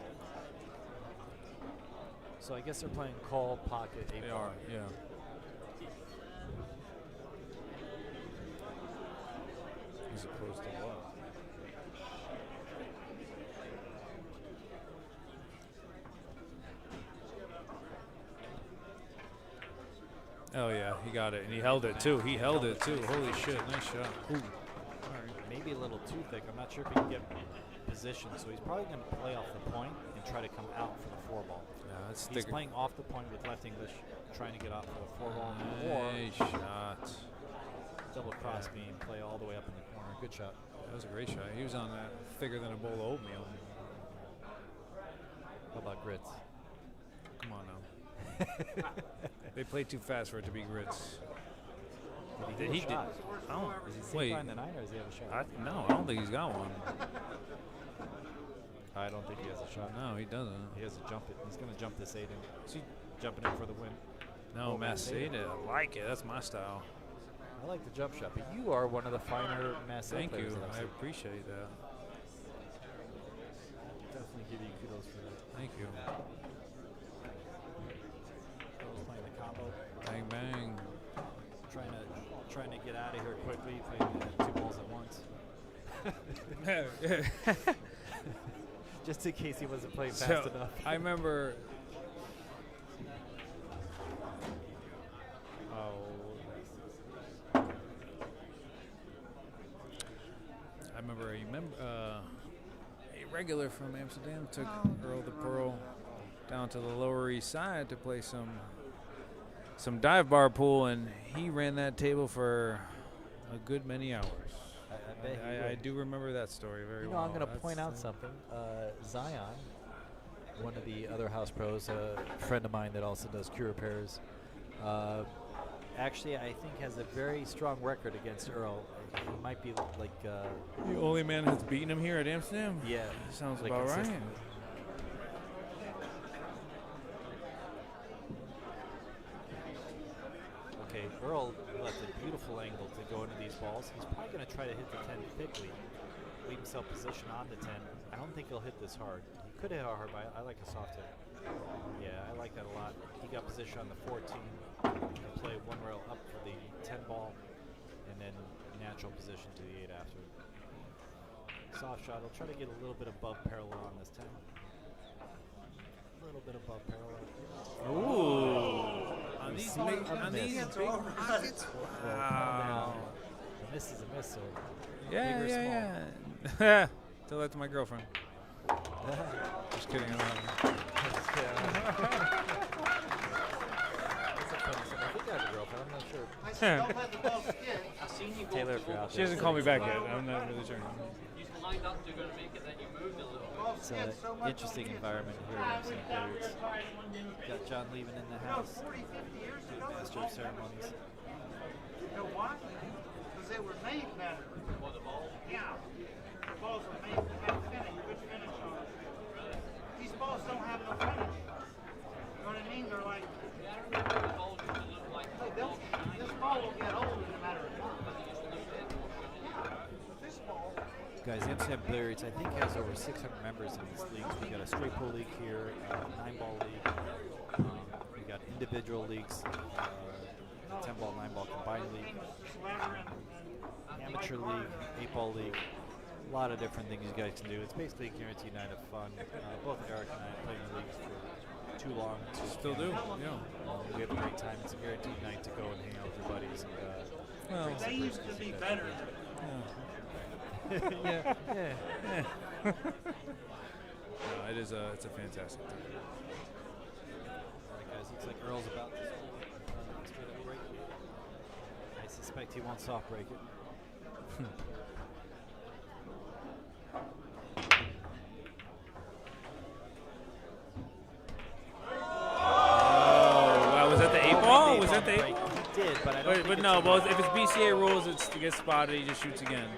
So I guess they're playing call, pocket, 8 They ball. are, yeah. As opposed to what? Oh yeah, he got it, and he held it too. He held it too. Holy shit, nice shot. Ooh. Maybe a little too thick. I'm not sure if he can get position, so he's probably going to play off the point and try to come out for the 4 ball. Yeah, that's He's playing off the point with left English, trying to get out for the 4 ball, Nice shot. double cross beam, play all the way up in the corner. Good shot. That was a great shot. He was on that thicker than a bowl of oatmeal. How about grits? Come on now. They played too fast for it to be grits. Did he shot? Oh, Is he wait. behind the 9 or does he have a shot? No, I don't think he's got one. I don't think he has a shot. No, he doesn't. He has to jump it. He's going to jump this 8 in. Is he Jumping in for the win. No, Oh, Maceda. I like it. That's my style. I like the jump shot, but you are one of the finer Massey Thank players you. that I've I seen. appreciate that. Definitely give you kudos for that. Thank you. Earl's playing the combo. Bang, bang. Trying to get out of here quickly, playing 2 balls at once. Just in case he wasn't playing fast So, enough. I remember. A regular from Amsterdam took Earl the Pearl down to the Lower East Side to play some dive bar pool, and he ran that table for a good many hours. I bet he I would. do remember that story very well. I'm going to point out That's, something. Zion, one of the other house pros, a friend of mine that also does cue repairs, actually I think has a very strong record against Earl. he might be like. The only man who's beaten him here at Amsterdam? Yeah. Sounds like about right. consistent. Okay, Earl left a beautiful angle to go into these balls. He's probably going to try to hit the 10 thickly, leave himself position on the 10. I don't think he'll hit this hard. He could hit hard, but I like a soft hit. Yeah, I like that a lot. He got position on the 14. He'll play one rail up for the 10 ball, and then natural position to the 8 after. Soft shot. He'll try to get a little bit above parallel on this 10. A little bit above parallel. Ooh. On We these see big, a on these miss. big rockets. Wow. A miss is a miss, sir. Yeah, Big or yeah, small? yeah. Tell that to my girlfriend. Just kidding. I don't know. I think I have a girlfriend. I'm not sure. I said, don't let the ball skid. I seen you go Taylor, to if you're out She hasn't called me back yet. I'm not really sure. You lined up to go to make it, then you moved a little. Ball It's skid so an much interesting on the environment here in St. David's. Got John Levin in the You know, house. 40, 50 years ago, Master of ceremonies. you know why? Because they were made better. What, the ball? Yeah. The balls were made to have finish, good finish on them. These balls don't have no finish. You know what I mean? They're like, The ball used to look like hey, this ball will get old no matter what. This ball, Guys, Amsterdam Billiards, I think, has over 600 members in these leagues. We got a straight pool league here, 9-ball league. We got individual leagues, 10-ball, 9-ball combined league, amateur league, 8-ball league. A lot of different things you guys can do. It's basically a guaranteed night of fun. Both Eric and I have played in the leagues for too long. Still do, yeah. We have a great time. It's a guaranteed night to go and hang out with your buddies. And, Well, they used to be better. yeah, yeah. no, it's a fantastic time. Alright guys, looks like Earl's about to straight up break it. I suspect he won't soft break it. Wow, was that the 8-ball? Was that the 8-ball? He did, but I don't think But it's no, a well, break. if it's BCA rules, it's to get spotted, he just shoots again.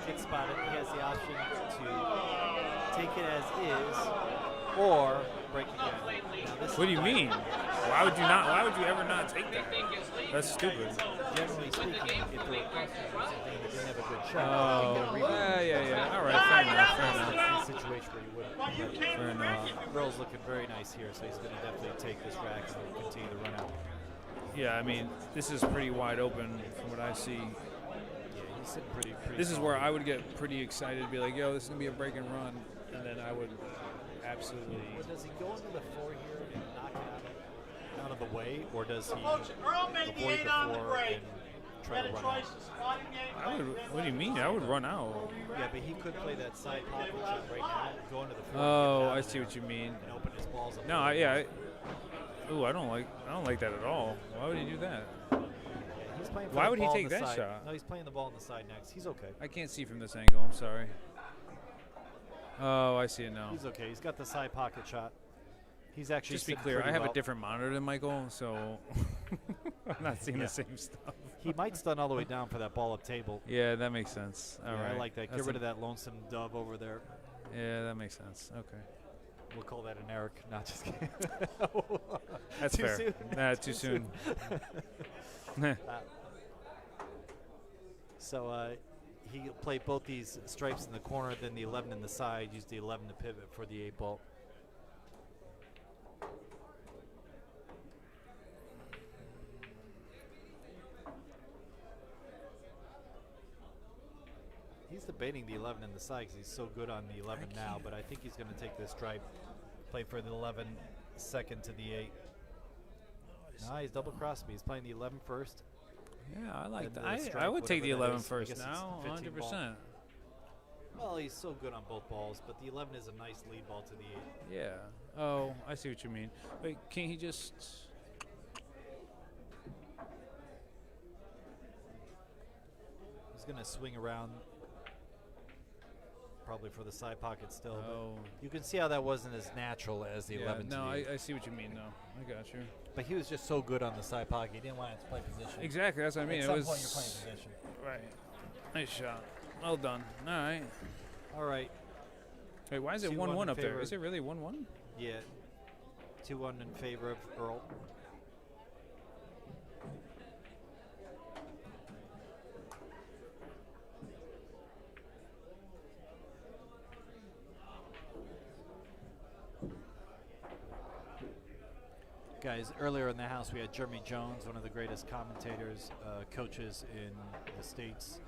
Gets spotted, he has the option to take it as is or break again. Now, this What do is you mean? Why would you not? Why would you ever not take that? That's stupid. Generally speaking, if there were customers and they didn't have a good shot, Oh, you get a yeah. All right, fair enough. Fair enough. It's a situation where you wouldn't. But, Fair enough. Earl's looking very nice here, so he's going to definitely take this rack and continue to run out. Yeah, I mean, this is pretty wide open from what I see. Yeah, he's sitting pretty This is solid. where I would get pretty excited, be like, yo, this is gonna be a break and run, and then I would absolutely. But does he go into the 4 here and knock it out of the way, or does he Coach, Earl made the avoid 8 the on the 4 break. and try Had to a run choice out? of spotting game. I would. What do you mean? I would run out. Yeah, but he could play that side pocket shot right now, go into the 4. Oh, get I down see what you mean. and open his balls up. No, ooh, I don't like that at all. Why would he do that? He's playing for Why the would he ball on take the that side. shot? No, he's playing the ball on the side next. He's okay. I can't see from this angle. I'm sorry. Oh, I see it now. He's okay. He's got the side pocket shot. He's actually Just to be sitting clear, I pretty have well. a different monitor than Michael, so I'm not seeing Yeah. the same stuff. He might stun all the way down for that ball up table. Yeah, that makes sense. All Yeah, right. I like that. Get rid of that lonesome dove over there. Yeah, that makes sense. Okay. We'll call that an Eric. Not just kidding. That's Too fair. soon? Nah, too soon. So he played both these stripes in the corner, then the 11 in the side, used the 11 to pivot for the 8-ball. He's debating the 11 in the side because he's so good on the 11 now, but I think he's going to take this stripe, play for the 11, second to the 8. Nah, he's double crossed me. He's playing the 11 first. Yeah, I like And that. the I strike, would take the whatever that 11 is. I first guess it's now, 15 ball. 100%. Well, he's so good on both balls, but the 11 is a nice lead ball to the 8. Yeah. Oh, I see what you mean. Wait, can't he just? He's going to swing around, probably for the side pocket still. but Oh. you can see how that wasn't as natural as the Yeah, 11 to no, the 8. I see what you mean. No, I got you. But he was just so good on the side pocket. He didn't want to play position. Exactly, that's what I mean. At It some was point, you're playing position. right. Nice shot. Well done. All right. All right. Wait, why is it 2-1 1-1 in up there? favor. Is it really 1-1? Yeah. 2-1 in favor of Earl. Guys, earlier in the house we had Jeremy Jones, one of the greatest commentators, coaches in the States.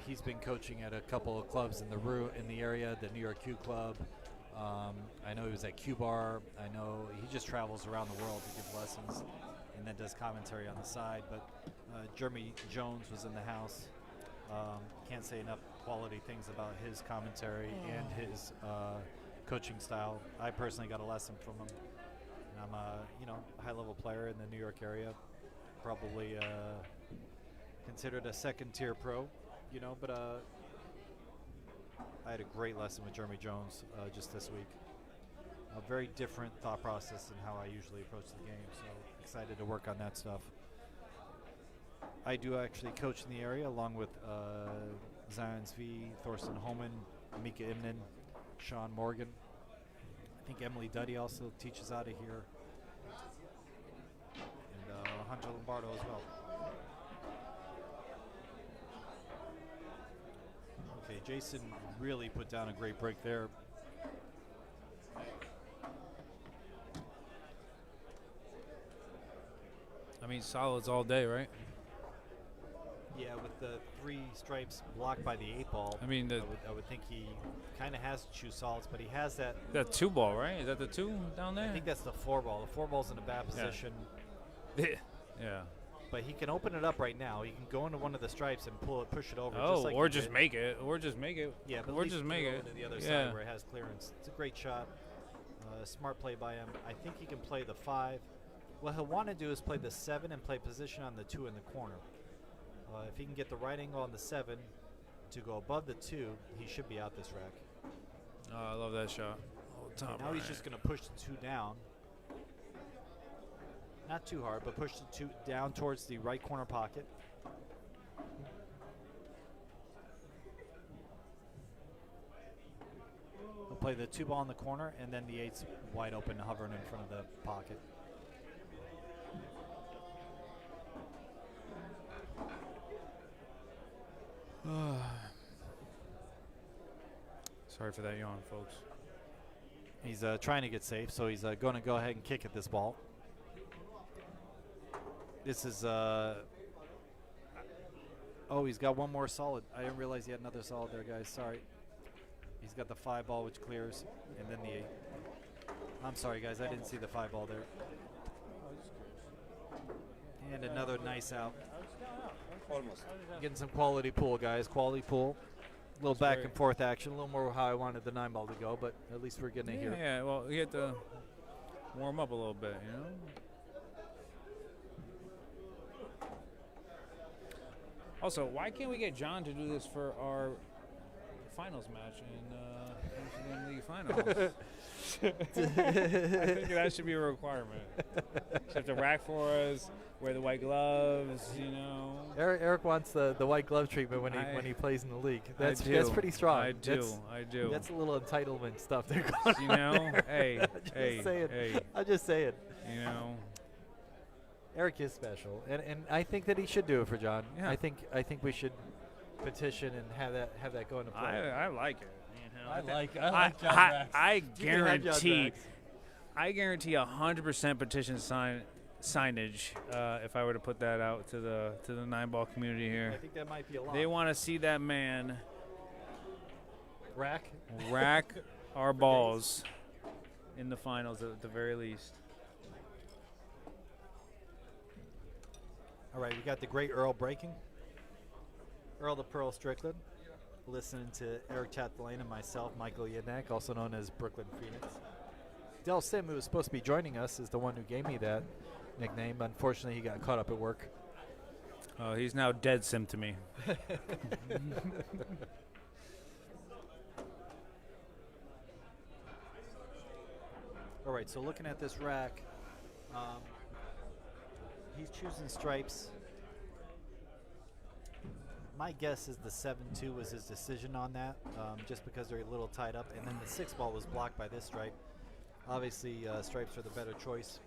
He's been coaching at a couple of clubs in the area, the New York Q Club. I know he was at Q Bar. I know he just travels around the world to give lessons and then does commentary on the side. But Jeremy Jones was in the house. Can't say enough quality things about his commentary and his coaching style. I personally got a lesson from him. I'm a high-level player in the New York area, probably considered a second-tier pro, but I had a great lesson with Jeremy Jones just this week. A very different thought process than how I usually approach the game, so excited to work on that stuff. I do actually coach in the area along with Zion Zvi, Thorsten Holman, Mika Imnan, Sean Morgan. I think Emily Duddy also teaches out of here. And Hunter Lombardo as well. Okay, Jason really put down a great break there. I mean, solids all day, right? Yeah, with the 3 stripes blocked by the 8 ball, I mean, I would think he kind of has to choose solids, but he has that. That 2 ball, right? Is that the 2 down there? I think that's the 4 ball. The 4 ball's in a bad position. Yeah. But he can open it up right now. He can go into one of the stripes and push it over. Oh, just like or he just did. make it. Or just make it. Yeah, but or at least just throw make it it. to the other Yeah. side where it has clearance. It's a great shot. Smart play by him. I think he can play the 5. What he'll want to do is play the 7 and play position on the 2 in the corner. If he can get the right angle on the 7 to go above the 2, he should be out this rack. Oh, I love that shot. Now he's just going to push the 2 down. Not too hard, but push the 2 down towards the right corner pocket. He'll play the 2 ball in the corner, and then the 8's wide open, hovering in front of the pocket. Sorry for that yawn, folks. He's trying to get safe, so he's going to go ahead and kick at this ball. This is oh, he's got one more solid. I didn't realize he had another solid there, guys. Sorry. He's got the 5 ball, which clears, and then the 8. I'm sorry, guys. I didn't see the 5 ball there. And another nice out. Almost. Getting some quality pool, guys. Quality pool. A little back and forth action. A little more how I wanted the 9 ball to go, but at least we're getting it here. Yeah, well, you have to warm up a little bit, you know? Also, why can't we get John to do this for our finals match in Amsterdam League Finals? I think that should be a requirement. Just have to rack for us, wear the white gloves, you know. Eric wants the white glove treatment when he plays in the league. That's pretty strong. I do. That's a little entitlement stuff they're going You on know, there. hey. I'm just saying. You know. Eric is special, and I think that he should do it for John. Yeah. I think we should petition and have that go into play. I like it. You know, I like John Rax. I You can have John guarantee, Rax. I guarantee 100% petition signage if I were to put that out to the 9-ball community here. I think that might be a lot. They want to see that man rack our balls in the finals at the very least. All right, we got the great Earl breaking. Earl the Pearl Strickland, listening to Eric Chatelaine and myself, Michael Yednak, also known as Brooklyn Phoenix. Del Sim, who was supposed to be joining us, is the one who gave me that nickname. Unfortunately, he got caught up at work. Oh, he's now dead sim to me. All right, so looking at this rack, he's choosing stripes My guess is the 7-2 was his decision on that, just because they're a little tied up. And then the 6 ball was blocked by this stripe. Obviously, stripes are the better choice.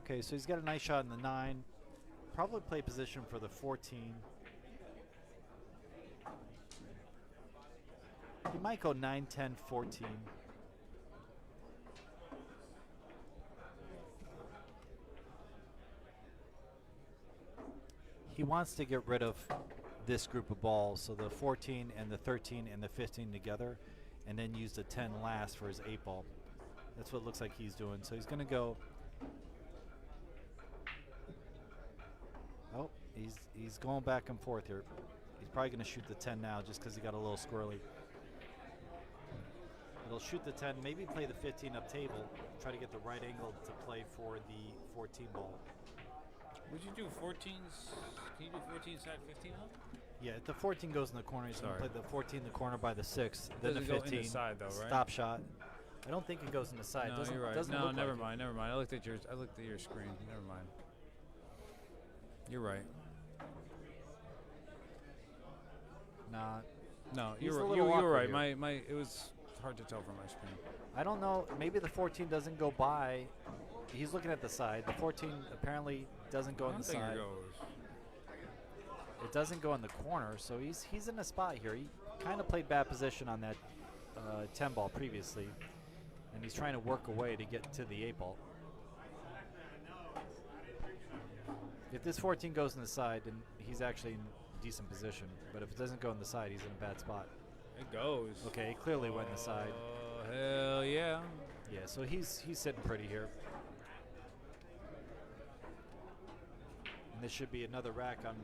Okay, so he's got a nice shot in the 9. Probably play position for the 14. He might go 9, 10, 14. He wants to get rid of this group of balls, so the 14 and the 13 and the 15 together, and then use the 10 last for his 8 ball. That's what it looks like he's doing. So he's going to go. Oh, he's going back and forth here. He's probably going to shoot the 10 now just because he got a little squirrely. He'll shoot the 10, maybe play the 15 up table, try to get the right angle to play for the 14 ball. Would you do 14s? Can you do 14 side 15 up? Yeah, if the 14 goes in the corner, he's going to play the 14 in the corner by the 6, then the Doesn't 15. go in the side though, right? Stop shot. I don't think it goes in the side. No, Doesn't, you're right. doesn't No, look never like mind. Never mind. I looked at your screen. Never mind. You're right. Nah. No, He's a you're little awkward right. here. It was hard to tell from my screen. I don't know. Maybe the 14 doesn't go by. He's looking at the side. The 14 apparently doesn't go I in don't the think side. it goes. It doesn't go in the corner, so he's in a spot here. He kind of played bad position on that 10 ball previously, and he's trying to work away to get to the 8 ball. If this 14 goes in the side, then he's actually in decent position. But if it doesn't go in the side, he's in a bad spot. It goes. Okay, he clearly went in the side. Oh, hell yeah. Yeah, so he's sitting pretty here. And this should be another rack on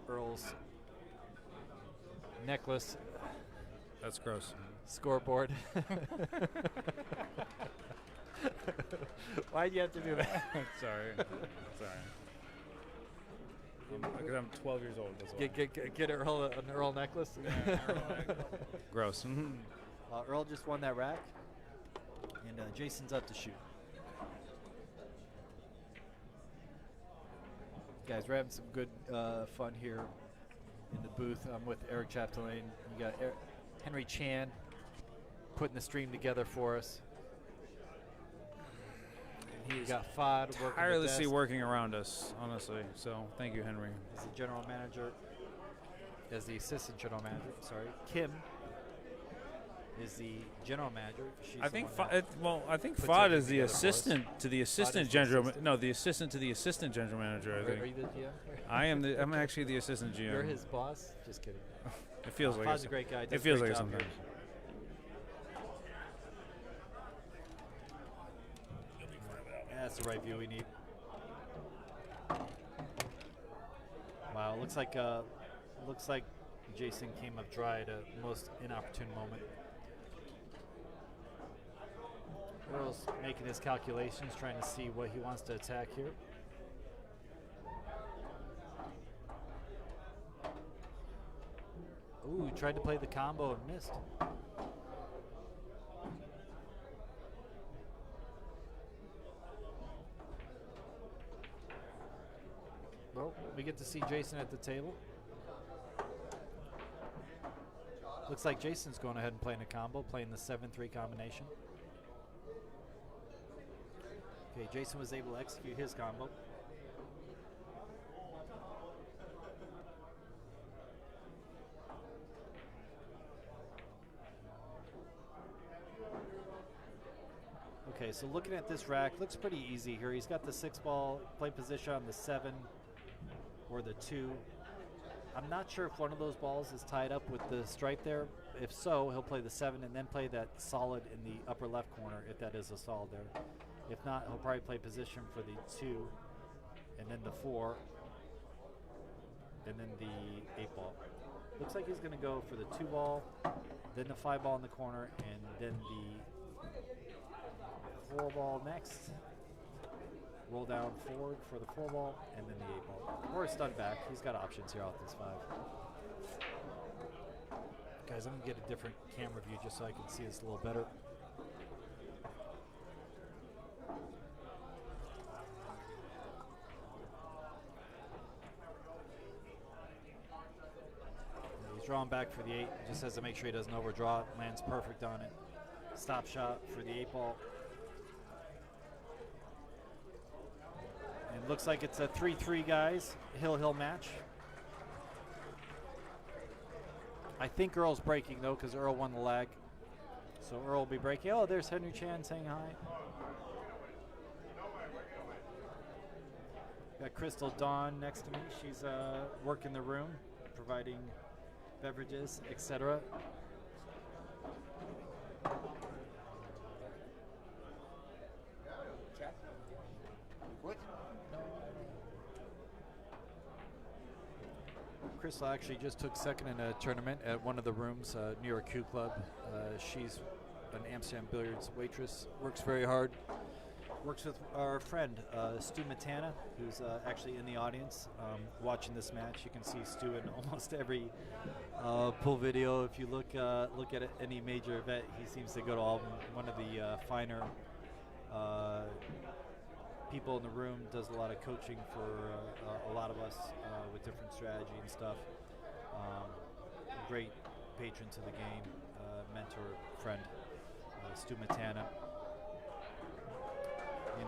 Earl's necklace That's gross. scoreboard. Why'd you have to do that? Sorry. Because I'm 12 years old. That's why. Get Earl an Earl necklace. Yeah, gross. Earl just won that rack, and Jason's up to shoot. Guys, we're having some good fun here in the booth. I'm with Eric Chapdelaine. You got Henry Chan putting the stream together for us. And he's got Fod working Tirelessly working around us, honestly. So thank you, Henry. as the general manager, as the assistant general manager. Sorry, Kim is the general manager. She's I the think one that I think puts Fod everything is the together for us. assistant to the assistant the general. assistant? No, the assistant to the assistant general manager. I Are think. you the GM? I'm actually the assistant GM. You're his boss? Just kidding. It feels like Fod's it. a great guy. Does It a feels great like it job here. sometimes. That's the right view we need. Wow, looks like Jason came up dry at a most inopportune moment. Earl's making his calculations, trying to see what he wants to attack here. Ooh, he tried to play the combo and missed. Well, we get to see Jason at the table. Looks like Jason's going ahead and playing a combo, playing the 7-3 combination. Okay, Jason was able to execute his combo. Okay, so looking at this rack, looks pretty easy here. He's got the 6 ball, play position on the 7 or the 2. I'm not sure if one of those balls is tied up with the stripe there. If so, he'll play the 7 and then play that solid in the upper left corner, if that is a solid there. If not, he'll probably play position for the 2 and then the 4 and then the 8 ball. Looks like he's going to go for the 2 ball, then the 5 ball in the corner, and then the 4 ball next. Roll down forward for the 4 ball, and then the 8 ball. Or a stun back. He's got options here off this 5. Guys, I'm going to get a different camera view just so I can see this a little better. He's drawing back for the 8. Just has to make sure he doesn't overdraw it. Lands perfect on it. Stop shot for the 8 ball. And looks like it's a 3-3, guys. Hill match. I think Earl's breaking, though, because Earl won the lag. So Earl will be breaking. Oh, there's Henry Chan saying hi. Got Crystal Dawn next to me. She's working the room, providing beverages, etc. Chat? What? Crystal actually just took second in a tournament at one of the rooms, New York Q Club. She's an Amsterdam billiards waitress, works very hard. Works with our friend, Stu Matana, who's actually in the audience watching this match. You can see Stu in almost every pool video. If you look at any major event, he seems to go to all of them. One of the finer people in the room, does a lot of coaching for a lot of us with different strategy and stuff. Great patron to the game, mentor, friend, Stu Matana.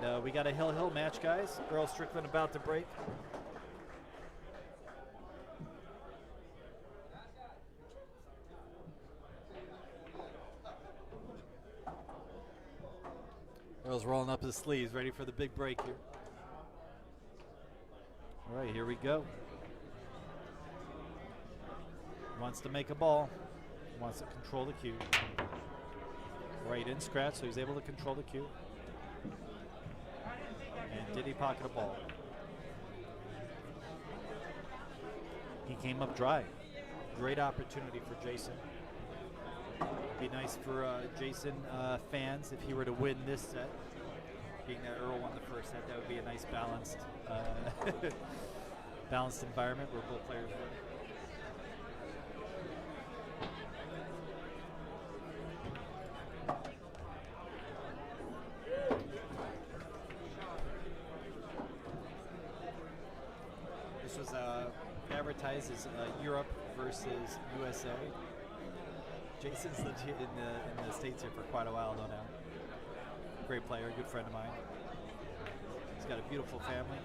And we got a Hill match, guys. Earl Strickland about to break. Earl's rolling up his sleeves, ready for the big break here. All right, here we go. Wants to make a ball. Wants to control the cue. Right in scratch, so he's able to control the cue. And did he pocket a ball? He came up dry. Great opportunity for Jason. Be nice for Jason fans if he were to win this set. Being that Earl won the first set, that would be a nice balanced balanced environment where both players win. This was advertised as Europe versus USA. Jason's lived here in the States here for quite a while though now. Great player, good friend of mine. He's got a beautiful family.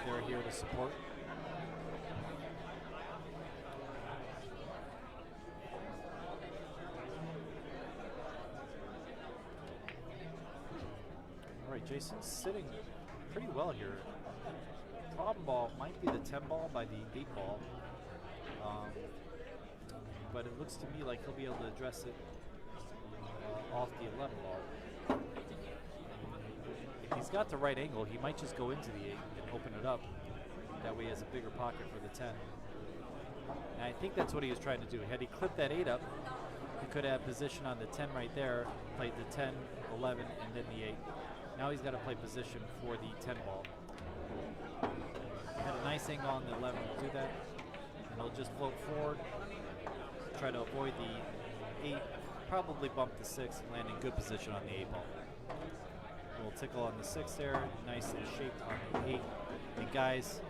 They're here to support. All right, Jason's sitting pretty well here. Problem ball might be the 10 ball by the 8 ball. But it looks to me like he'll be able to address it off the 11 ball. If he's got the right angle, he might just go into the 8 and open it up. That way he has a bigger pocket for the 10. And I think that's what he was trying to do. Had he clipped that 8 up, he could have position on the 10 right there, played the 10, 11, and then the 8. Now he's got to play position for the 10 ball. Had a nice angle on the 11 to do that. And he'll just float forward, try to avoid the 8, probably bump the 6 and land in good position on the 8 ball. A little tickle on the 6 there, nice and shaped on the 8. And guys,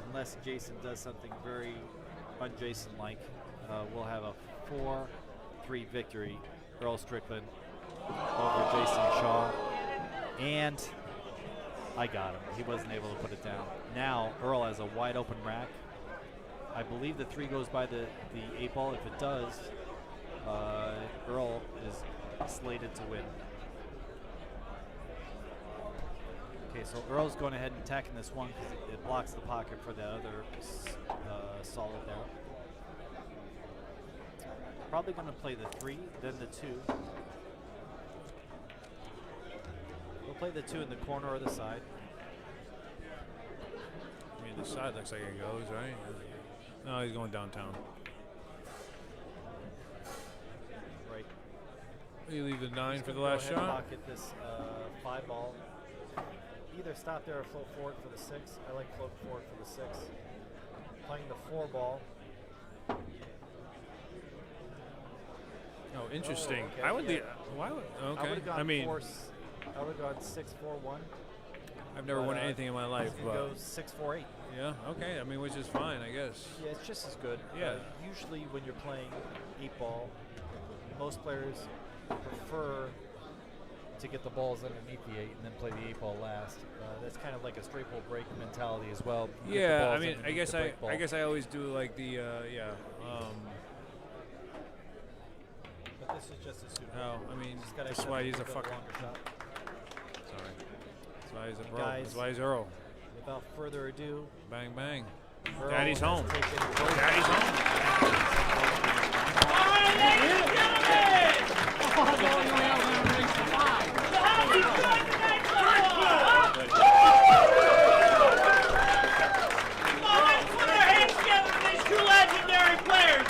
unless Jason does something very un-Jason-like, we'll have a 4-3 victory. Earl Strickland over Jason Shaw. And I got him. He wasn't able to put it down. Now Earl has a wide open rack. I believe the 3 goes by the 8 ball. If it does, Earl is slated to win. Okay, so Earl's going ahead and attacking this one because it blocks the pocket for the other solid there. Probably going to play the 3, then the 2. We'll play the 2 in the corner or the side. I mean, the side looks like it goes, right? No, he's going downtown. Right. You leave the 9 He's for the gonna go last ahead and shot. Pocket this 5 ball. Either stop there or float forward for the 6. I like float forward for the 6. Playing the 4 ball. Oh, interesting. Oh, okay, I would yeah. leave. Why would? I would Okay. have gone I mean, 4. I would have gone 6-4-1. I've never won But, anything in my life. It But goes 6-4-8. yeah, okay. I mean, which is fine, I guess. Yeah, it's just as good. Yeah. Usually when you're playing 8-ball, most players prefer to get the balls underneath the 8 and then play the 8-ball last. That's kind of like a straight ball break mentality as well. You get the Yeah, I balls mean, I underneath guess the break ball. I guess I always do like the But this is just as suitable. no, I mean, Just gotta that's accept why it, he's a go the fucking. longer shot. Sorry. That's why he's a And bro. guys, That's why he's Earl. Without further ado, Bang bang. Earl Daddy's has home. taken control. Daddy's home. All right, ladies and gentlemen. How do you like tonight's football? Come on, let's put our hands together for these two legendary players,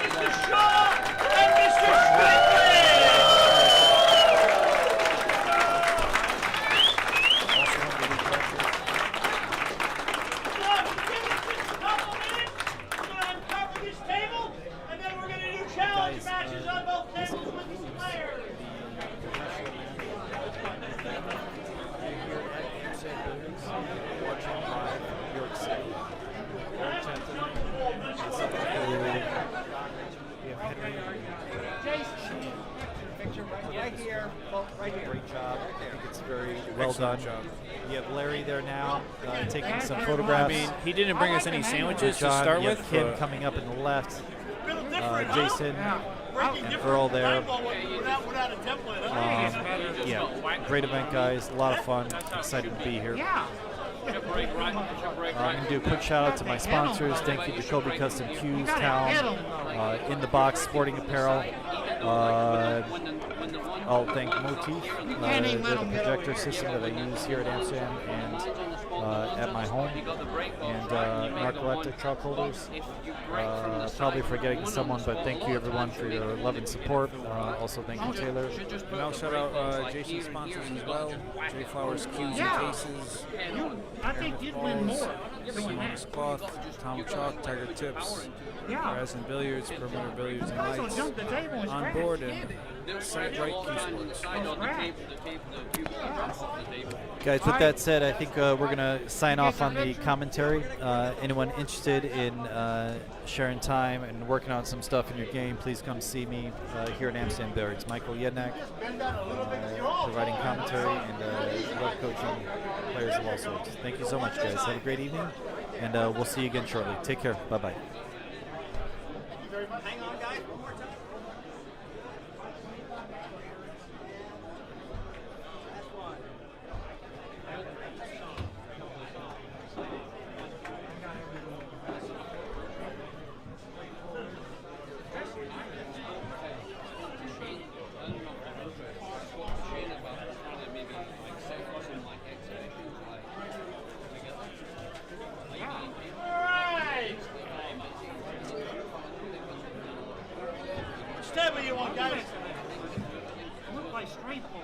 Mr. Shaw and Mr. Strickland. Also one of the league directors. Look, give us just a couple minutes. We're going to uncover this table, and then we're going to do challenge Guys, matches on both tables with these players. Watching live New York City. Eric Tempton. We have Henry. Jason, picture right here. Well, right here. Great job. I think it's very well Excellent done. job. You have Larry there now, taking some I photographs. mean, he didn't bring us any sandwiches to John, start you with. have Kim but- coming up in the left. Little different, huh? Jason Breaking and different Earl there. volleyball without a template, huh? Yeah, great event, guys. A lot of fun. Excited to be here. Yeah. Break right. Break I'm going to do a quick shout out to my sponsors. Thank you, Jacoby Custom Cues Town, In the Box Sporting Apparel. I'll thank Motif, the projector system that I use here at Amsterdam and at my home, and Narcoleptic Truck Holders. Probably forgetting someone, but thank you everyone for your love and support. Also, thank you, Taylor. And I'll shout out Jason's sponsors as well. J Flowers Cues and Cases. I think you'd win more doing Simone's that. Cloth, Tom Chalk, Tiger Tips, Yeah. Resin Billiards, Perimeter Billiards and Also Lights. jump the table and On scratch. board and Sight Right Cue Sports. Guys, with that said, I think we're going to sign off on the commentary. Anyone interested in sharing time and working on some stuff in your game, please come see me here at Amsterdam Billiards. Michael Yednak, providing commentary and web coaching players of all sorts. Thank you so much, guys. Have a great evening, and we'll see you again shortly. Take care. Bye-bye. Hang on, guys. One more time. Table you want, guys? Look like straight ball.